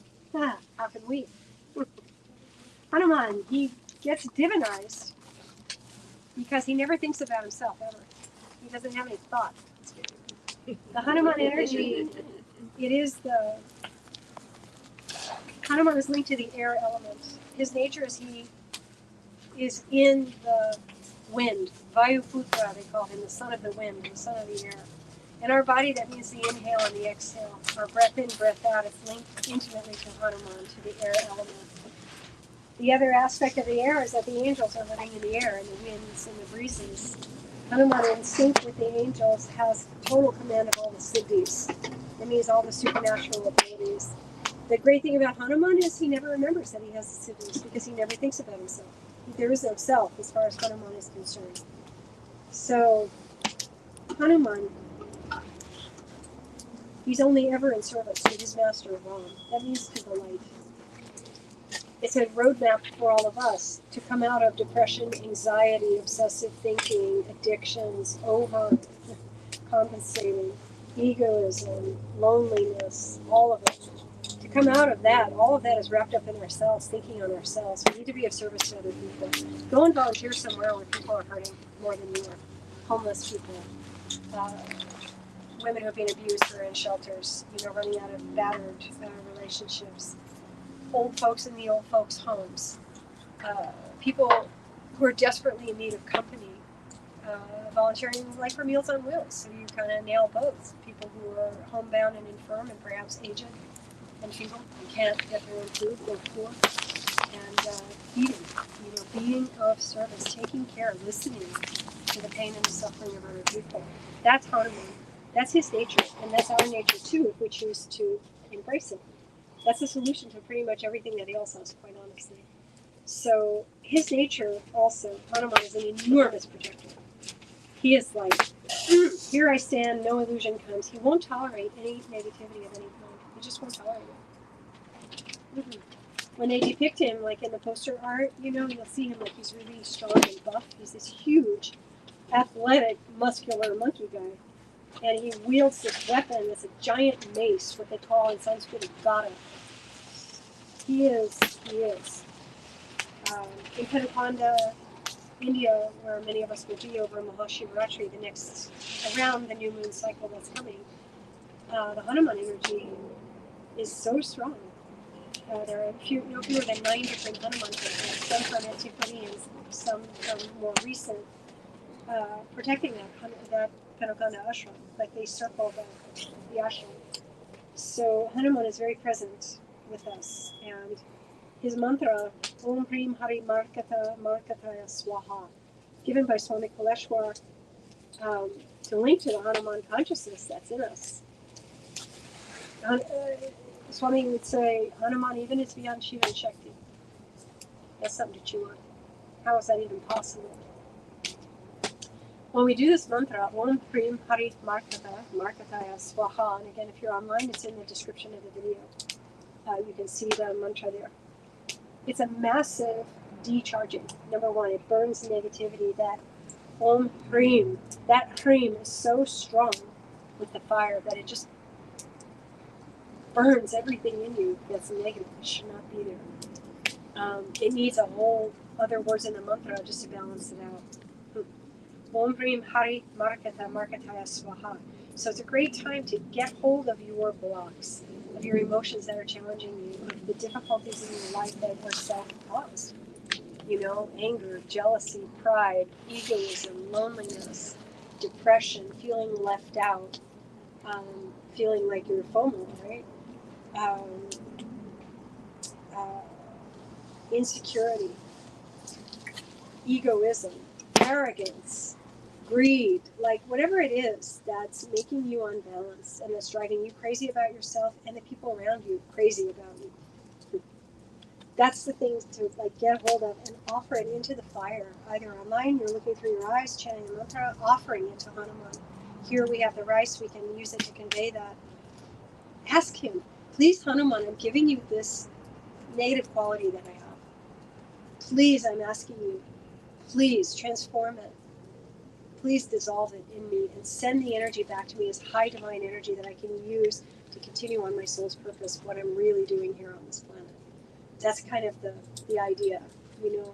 How can we? Hanuman, he gets divinized because he never thinks about himself ever. He doesn't have any thought. The Hanuman energy, it is the Hanuman is linked to the air element. His nature is he is in the wind. Vayuputra, they call him, the son of the wind, the son of the air. In our body, that means the inhale and the exhale. Our breath in, breath out, it's linked intimately to Hanuman, to the air element. The other aspect of the air is that the angels are living in the air, and the winds and the breezes. Hanuman, in sync with the angels, has total command of all the siddhis. That means all the supernatural abilities. The great thing about Hanuman is he never remembers that he has the siddhis because he never thinks about himself. There is no self as far as Hanuman is concerned. So, Hanuman, he's only ever in service to his master Ram. That means to the light. It's a roadmap for all of us to come out of depression, anxiety, obsessive thinking, addictions, overcompensating, egoism, loneliness, all of it. To come out of that, all of that is wrapped up in ourselves, thinking on ourselves. We need to be of service to other people. Go and volunteer somewhere where people are hurting more than you are. Homeless people, women who have been abused or in shelters, running out of battered relationships. Old folks in the old folks' homes, people who are desperately in need of company, volunteering like for Meals on Wheels, so you kind of nail both. People who are homebound and infirm and perhaps aged and feeble and can't get their own food, they're poor, and feeding, being of service, taking care, listening to the pain and the suffering of other people. That's Hanuman. That's his nature, and that's our nature too if we choose to embrace it. That's the solution to pretty much everything that ails us, quite honestly. So his nature also, Hanuman is an enormous protector. He is like, here I stand, no illusion comes. He won't tolerate any negativity of any kind. He just won't tolerate it. When they depict him, like in the poster art, you'll see him like he's really strong and buff. He's this huge, athletic, muscular monkey guy. And he wields this weapon that's a giant mace, what they call in Sanskrit a gada. He is. In Padukanda, India, where many of us will be over Mahashivratri, around the new moon cycle that's coming, the Hanuman energy is so strong. There are no fewer than 9 different Hanuman temples, some from antiquity and some from more recent, protecting that Padukanda ashram, like they circle the ashram. So Hanuman is very present with us, and his mantra, Om Hreem Hari Markattaya swaha, given by Swami Kaleshwar, to link to the Hanuman consciousness that's in us. Swami would say, Hanuman even is beyond Shiva and Shakti. That's something to chew on. How is that even possible? When we do this mantra, Om Hreem Hari Markattaya swaha, and again, if you're online, it's in the description of the video. You can see the mantra there. It's a massive decharging. Number one, it burns negativity. That Om Hreem, that Hreem is so strong with the fire that it just burns everything in you that's negative. It should not be there. It needs a whole other words in the mantra just to balance it out. Om Hreem Hari Markattaya swaha. So it's a great time to get hold of your blocks, of your emotions that are challenging you, of the difficulties in your life that are self-caused. Anger, jealousy, pride, egoism, loneliness, depression, feeling left out, feeling like you're FOMO, right? Insecurity, egoism, arrogance, greed, like whatever it is that's making you unbalanced and that's driving you crazy about yourself and the people around you crazy about you. That's the thing to get hold of and offer it into the fire. Either online, you're looking through your eyes, chanting a mantra, offering it to Hanuman. Here we have the rice, we can use it to convey that. Ask him, please Hanuman, I'm giving you this negative quality that I have. Please, I'm asking you, please transform it. Please dissolve it in me and send the energy back to me as high divine energy that I can use to continue on my soul's purpose, what I'm really doing here on this planet. that's kind of the idea, you know.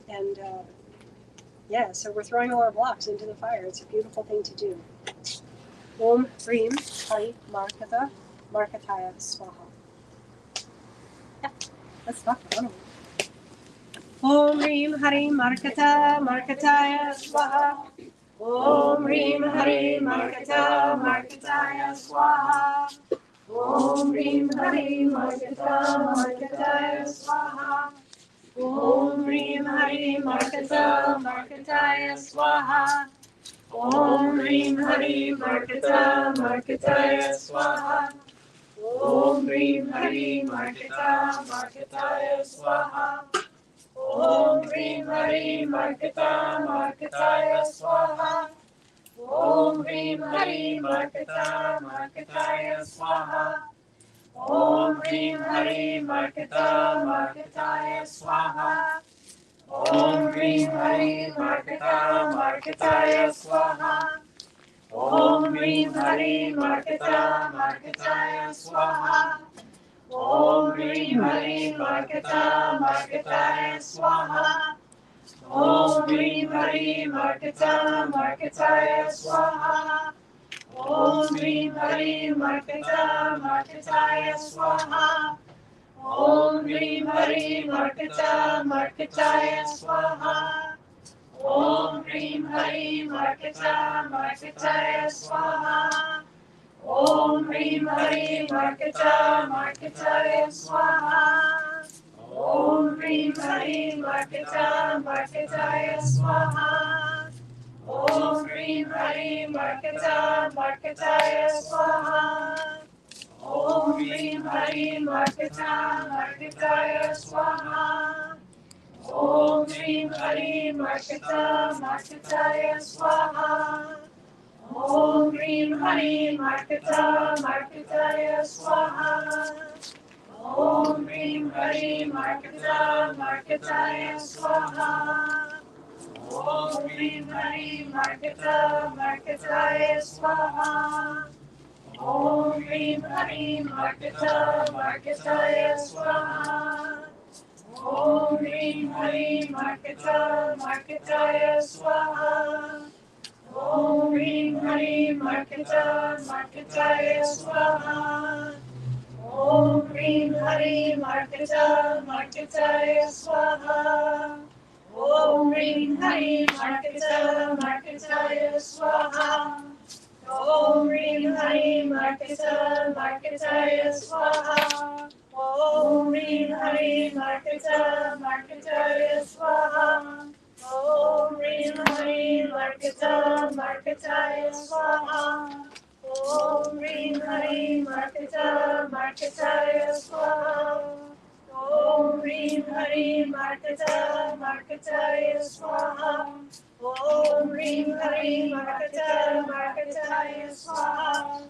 And yeah, so we're throwing all our blocks into the fire. It's a beautiful thing to do. Om Hreem Hari Markatta Markattaya Swaha. Yeah, let's talk about it. Om Hreem Hari Markatta Markattaya Swaha. Om Hreem Hari Markatta Markattaya Swaha. Om Hreem Hari Markatta Markattaya Swaha. Om Hreem Hari Markatta Markattaya Swaha. Om Hreem Hari Markatta Markattaya Swaha. Om Hreem Hari Markatta Markattaya Swaha. Om Hreem Hari Markatta Markattaya Swaha. Om Hreem Hari Markatta Markattaya Swaha. Om Hreem Hari Markatta Markattaya Swaha. Om Hreem Hari Markatta Markattaya Swaha. Om Hreem Hari Markatta Markattaya Swaha. Om Hreem Hari Markatta Markattaya Swaha. Om Hreem Hari Markatta Markattaya Swaha. Om Hreem Hari Markatta Markattaya Swaha. Om Hreem Hari Markatta Markattaya Swaha. Om Hreem Hari Markatta Markattaya Swaha. Om Hreem Hari Markatta Markattaya Swaha. Om Hreem Hari Markatta Markattaya Swaha. Om Hreem Hari Markatta Markattaya Swaha. Om Hreem Hari Markatta Markattaya Swaha. Om Hreem Hari Markatta Markattaya Swaha. Om Hreem Hari Markatta Markattaya Swaha. Om Hreem Hari Markatta Markattaya Swaha. Om Hreem Hari Markatta Markattaya Swaha. Om Hreem Hari Markatta Markattaya Swaha. Om Hreem Hari Markatta Markattaya Swaha. Om Hreem Hari Markatta Markattaya Swaha. Om Hreem Hari Markatta Markattaya Swaha. Om Hreem Hari Markatta Markattaya Swaha. Om Hreem Hari Markatta Markattaya Swaha. Om Hreem Hari Markatta Markattaya Swaha. Om Hreem Hari Markatta Markattaya Swaha. Om Hreem Hari Markatta Markattaya Swaha. Om Hreem Hari Markatta Markattaya Swaha. Om Hreem Hari Markatta Markattaya Swaha. Om Hreem Hari Markatta Markattaya Swaha.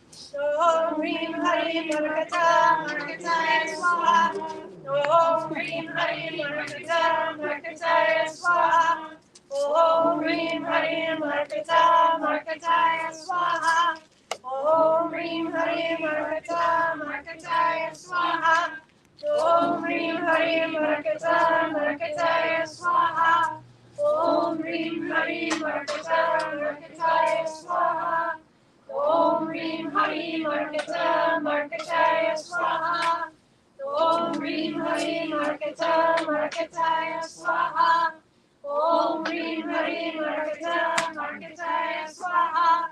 Om Hreem Hari Markatta Markattaya Swaha. Om Hreem Hari Markatta Markattaya Swaha. Om Hreem Hari Markatta Markattaya Swaha. Om Hreem Hari Markatta Markattaya Swaha. Om Hreem Hari Markatta Markattaya Swaha. Om Hreem Hari Markatta Markattaya Swaha. Om Hreem Hari Markatta Markattaya Swaha. Om Hreem Hari Markatta Markattaya Swaha.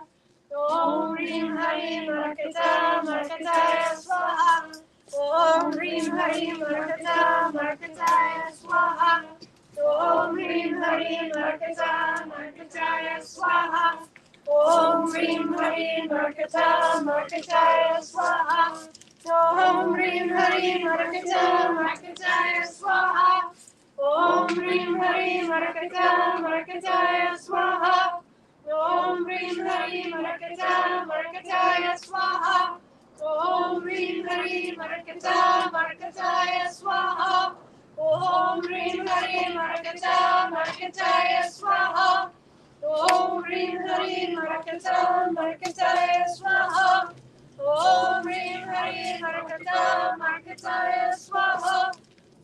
Om Hreem Hari Markatta Markattaya Swaha. Om Hreem Hari Markatta Markattaya Swaha. Om Hreem Hari Markatta Markattaya Swaha. Om Hreem Hari Markatta Markattaya Swaha. Om Hreem Hari Markatta Markattaya Swaha. Om Hreem Hari Markatta Markattaya Swaha. Om Hreem Hari Markatta Markattaya Swaha. Om Hreem Hari Markatta Markattaya Swaha. Om Hreem Hari Markatta Markattaya Swaha. Om Hreem Hari Markatta Markattaya Swaha. Om Hreem Hari Markatta Markattaya Swaha.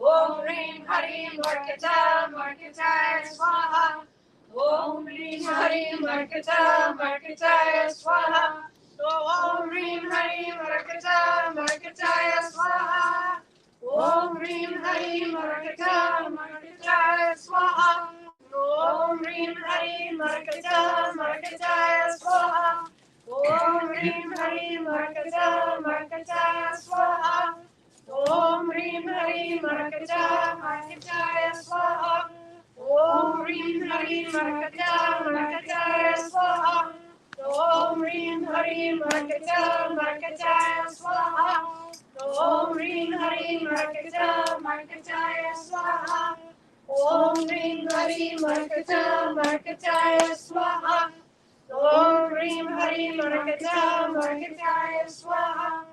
Om Hreem Hreem Markatta, Markattaya Swaha. Om Hreem Hreem Markatta, Markattaya Swaha. Om Hreem Hreem Markatta, Markattaya Swaha. Om Hreem Hreem Markatta, Markattaya Swaha. Om Hreem Hreem Markatta, Markattaya Swaha. Om Hreem Hreem Markatta, Markattaya Swaha. Om Hreem Hreem Markatta, Markattaya Swaha. Om Hreem Hreem Markatta, Markattaya Swaha. Om Hreem Hreem Markatta, Markattaya Swaha. Om Hreem Hreem Markatta, Markattaya Swaha. Om Hreem Hreem Markatta, Markattaya Swaha. Om Hreem Hreem Markatta, Markattaya Swaha.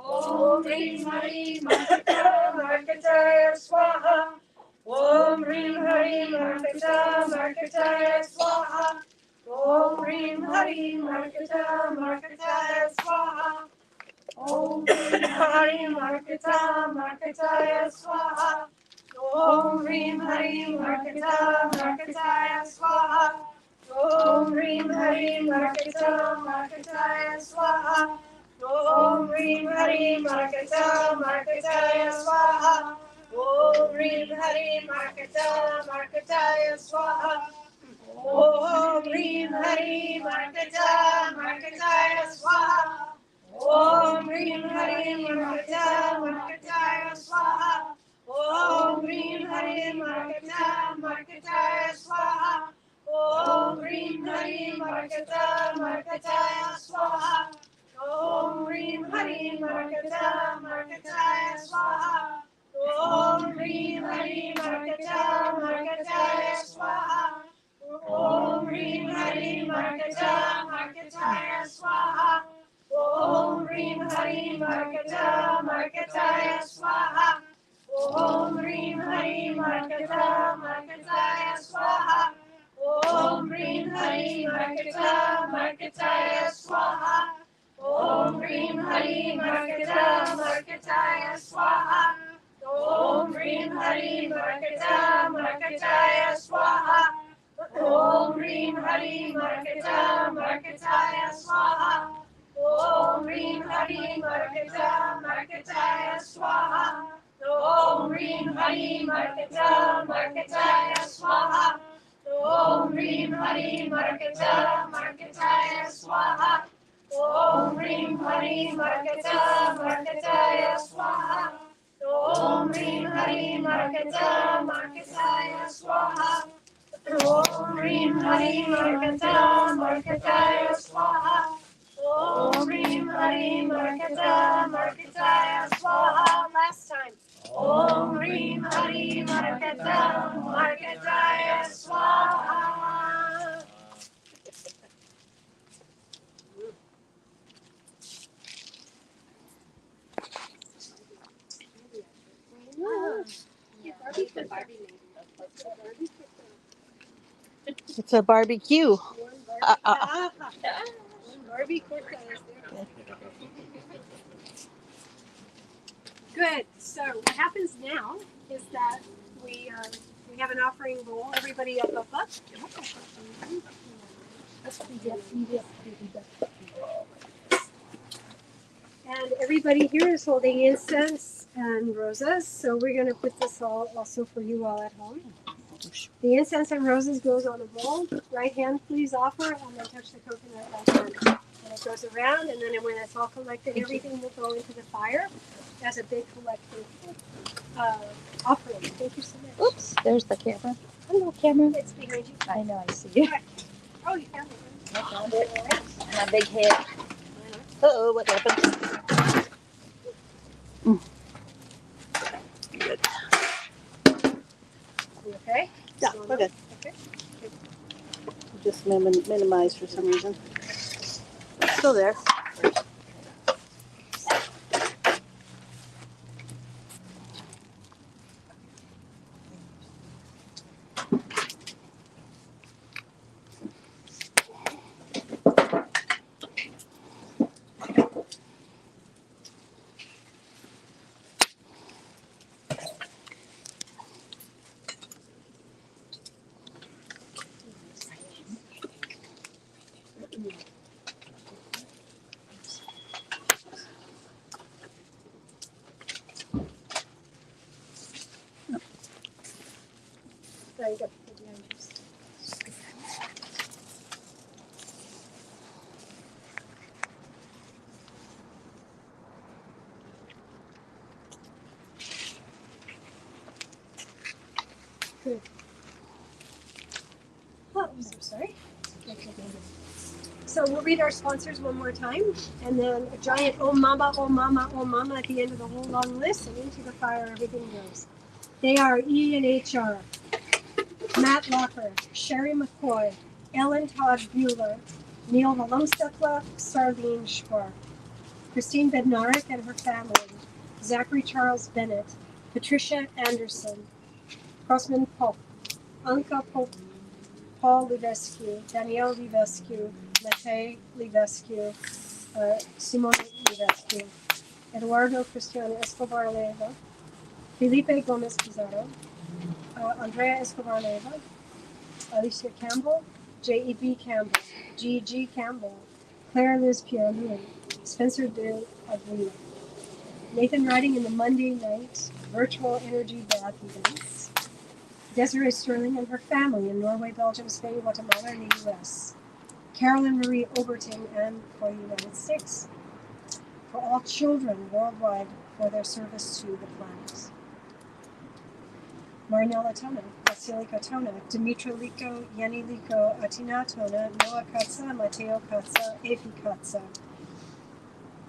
Om Hreem Hreem Markatta, Markattaya Swaha. Om Hreem Hreem Markatta, Markattaya Swaha. Om Hreem Hreem Markatta, Markattaya Swaha. Om Hreem Hreem Markatta, Markattaya Swaha. Om Hreem Hreem Markatta, Markattaya Swaha. Om Hreem Hreem Markatta, Markattaya Swaha. Om Hreem Hreem Markatta, Markattaya Swaha. Om Hreem Hreem Markatta, Markattaya Swaha. Om Hreem Hreem Markatta, Markattaya Swaha. Om Hreem Hreem Markatta, Markattaya Swaha. Om Hreem Hreem Markatta, Markattaya Swaha. Om Hreem Hreem Markatta, Markattaya Swaha. Om Hreem Hreem Markatta, Markattaya Swaha. Om Hreem Hreem Markatta, Markattaya Swaha. Om Hreem Hreem Markatta, Markattaya Swaha. Om Hreem Hreem Markatta, Markattaya Swaha. Om Hreem Hreem Markatta, Markattaya Swaha. Om Hreem Hreem Markatta, Markattaya Swaha. Om Hreem Hreem Markatta, Markattaya Swaha. Om Hreem Hreem Markatta, Markattaya Swaha. Om Hreem Hreem Markatta, Markattaya Swaha. Om Hreem Hreem Markatta, Markattaya Swaha. Om Hreem Hreem Markatta, Markattaya Swaha. Om Hreem Hreem Markatta, Markattaya Swaha. Om Hreem Hreem Markatta, Markattaya Swaha. Om Hreem Hreem Markatta, Markattaya Swaha. Om Hreem Hreem Markatta, Markattaya Swaha. Om Hreem Hreem Markatta, Markattaya Swaha. Last time. Om Hreem Hreem Markatta, Markattaya Swaha. It's a barbecue. Good. So what happens now is that we have an offering bowl. Everybody up. And everybody here is holding incense and roses. So we're going to put this all also for you all at home. The incense and roses goes on a bowl. Right hand, please offer, and then touch the coconut left hand. And it goes around, and then when it's all collected, everything will go into the fire as a big collective offering. Thank you so much. Oops, there's the camera. Hello, camera. It's behind you. I know, I see you. Oh, you found it. I found it. My big head. Uh-oh, what happened? Good. You okay? Yeah, we're good. Okay. Just minimized for some reason. Still there. There you go. Yeah, just- Good. Oh, I'm so sorry. So we'll read our sponsors one more time, and then a giant oh mama, oh mama, oh mama at the end of the whole long list, and into the fire everything goes. They are E&HR, Matt Locker, Sherry McCoy, Ellen Todd Bueller, Neil Valumstekla, Sarlene Schwartz, Christine Bednarik and her family, Zachary Charles Bennett, Patricia Anderson, Crossman Pope, Anka Pope, Paul Livescu, Danielle Livescu, Matei Livescu, Simone Livescu, Eduardo Cristiano Escobar Leva, Felipe Gomez Pizarro, Andrea Escobar Leva, Alicia Campbell, J.E.B. Campbell, G.G. Campbell, Claire Liz Pierre-Louis, Spencer de Aguila, Nathan Riding in the Monday night virtual energy bath events, Desiree Sterling and her family in Norway, Belgium, Spain, Guatemala, and the U.S., Carolyn Marie Overton and for the United States, for all children worldwide for their service to the planet. Marinella Tona, Vasilika Tona, Dimitra Liko, Yeni Liko, Atina Tona, Noah Katsa, Matteo Katsa, Efi Katsa,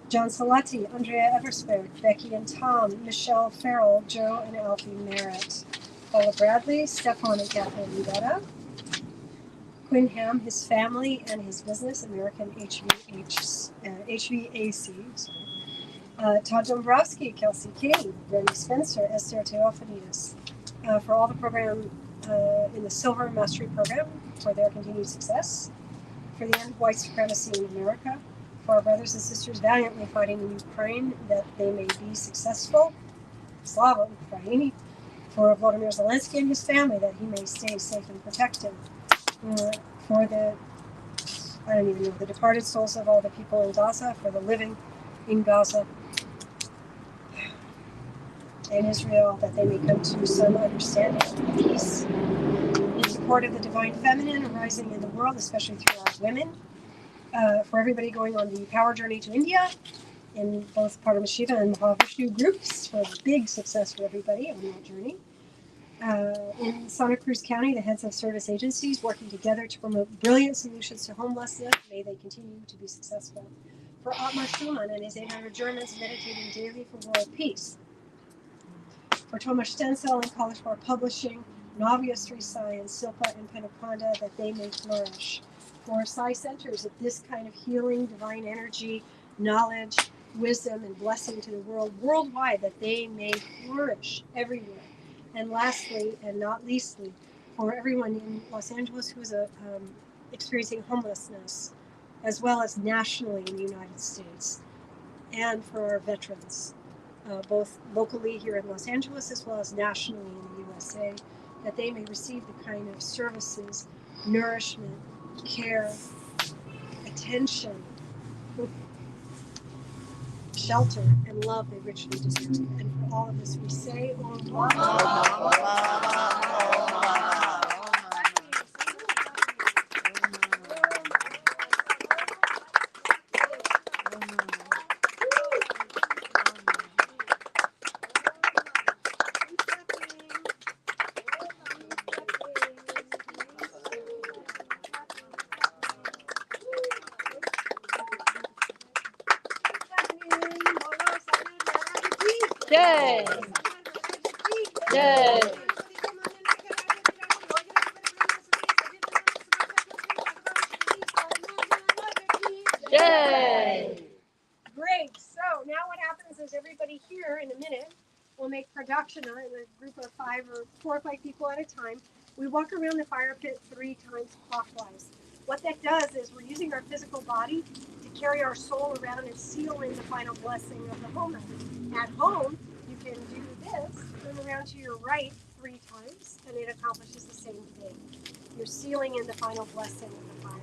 John Salati, Andrea Eversberg, Becky and Tom, Michelle Farrell, Joe and Alfie Merritt, Paula Bradley, Stefan and Kathleen Rivera, Quinn Ham, his family and his business, American HVAC, Todd Dombrowski, Kelsey King, Bernie Spencer, Esther Theophanides, for all the program in the Silver Mastery Program for their continued success, for the end of white supremacy in America, for our brothers and sisters valiantly fighting in Ukraine that they may be successful, Slava Ukraini, for Volodymyr Zelensky and his family that he may stay safe and protected, for the, I don't even know, the departed souls of all the people in Gaza, for the living in Gaza and Israel, that they may come to some understanding of peace, in support of the divine feminine arising in the world, especially through our women, for everybody going on the power journey to India, in both Paramashiva and Mahavishnu groups, for big success for everybody on that journey. In Santa Cruz County, the heads of service agencies working together to promote brilliant solutions to homelessness, may they continue to be successful. For Ottmar Schumann and his 800 Germans meditating daily for world peace. For Tomasz Stencil and Kaleshwar Publishing, Navya Sri Sai and Silpa and Penapanda, that they may flourish. For Sai centers of this kind of healing, divine energy, knowledge, wisdom, and blessing to the world worldwide, that they may flourish everywhere. And lastly, and not leastly, for everyone in Los Angeles who is experiencing homelessness, as well as nationally in the United States, and for our veterans, both locally here in Los Angeles as well as nationally in the USA, that they may receive the kind of services, nourishment, care, attention, shelter, and love they richly deserve. And for all of this we say, Om Yay! Yay! Yay! Great. So now what happens is everybody here in a minute will make prachodayat in a group of 5 or 4 or 5 people at a time. We walk around the fire pit 3 times clockwise. What that does is we're using our physical body to carry our soul around and seal in the final blessing of the homa. At home, you can do this, turn around to your right 3 times, and it accomplishes the same thing. You're sealing in the final blessing of the fire.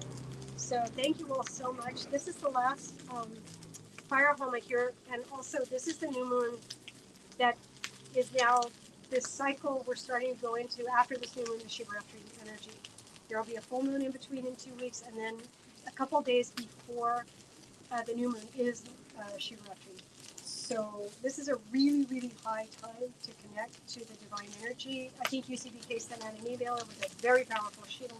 So thank you all so much. This is the last fire homa here, and also this is the new moon that is now this cycle we're starting to go into after this new moon is Shivaratri energy. There will be a full moon in between in 2 weeks, and then a couple days before the new moon is Shivaratri. So this is a really, really high time to connect to the divine energy. I think UCBK sent out an email with a very powerful Shiva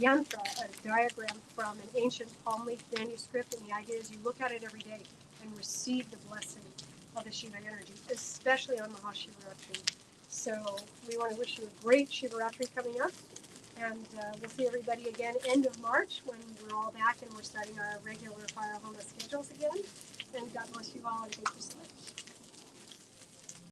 yantra, a diagram from an ancient palm leaf manuscript, and the idea is you look at it every day and receive the blessing of the Shiva energy, especially on Mahashivaratri. So we want to wish you a great Shivaratri coming up, and we'll see everybody again end of March when we're all back and we're starting our regular Fire Homa schedules again. And God bless you all, and thank you so much.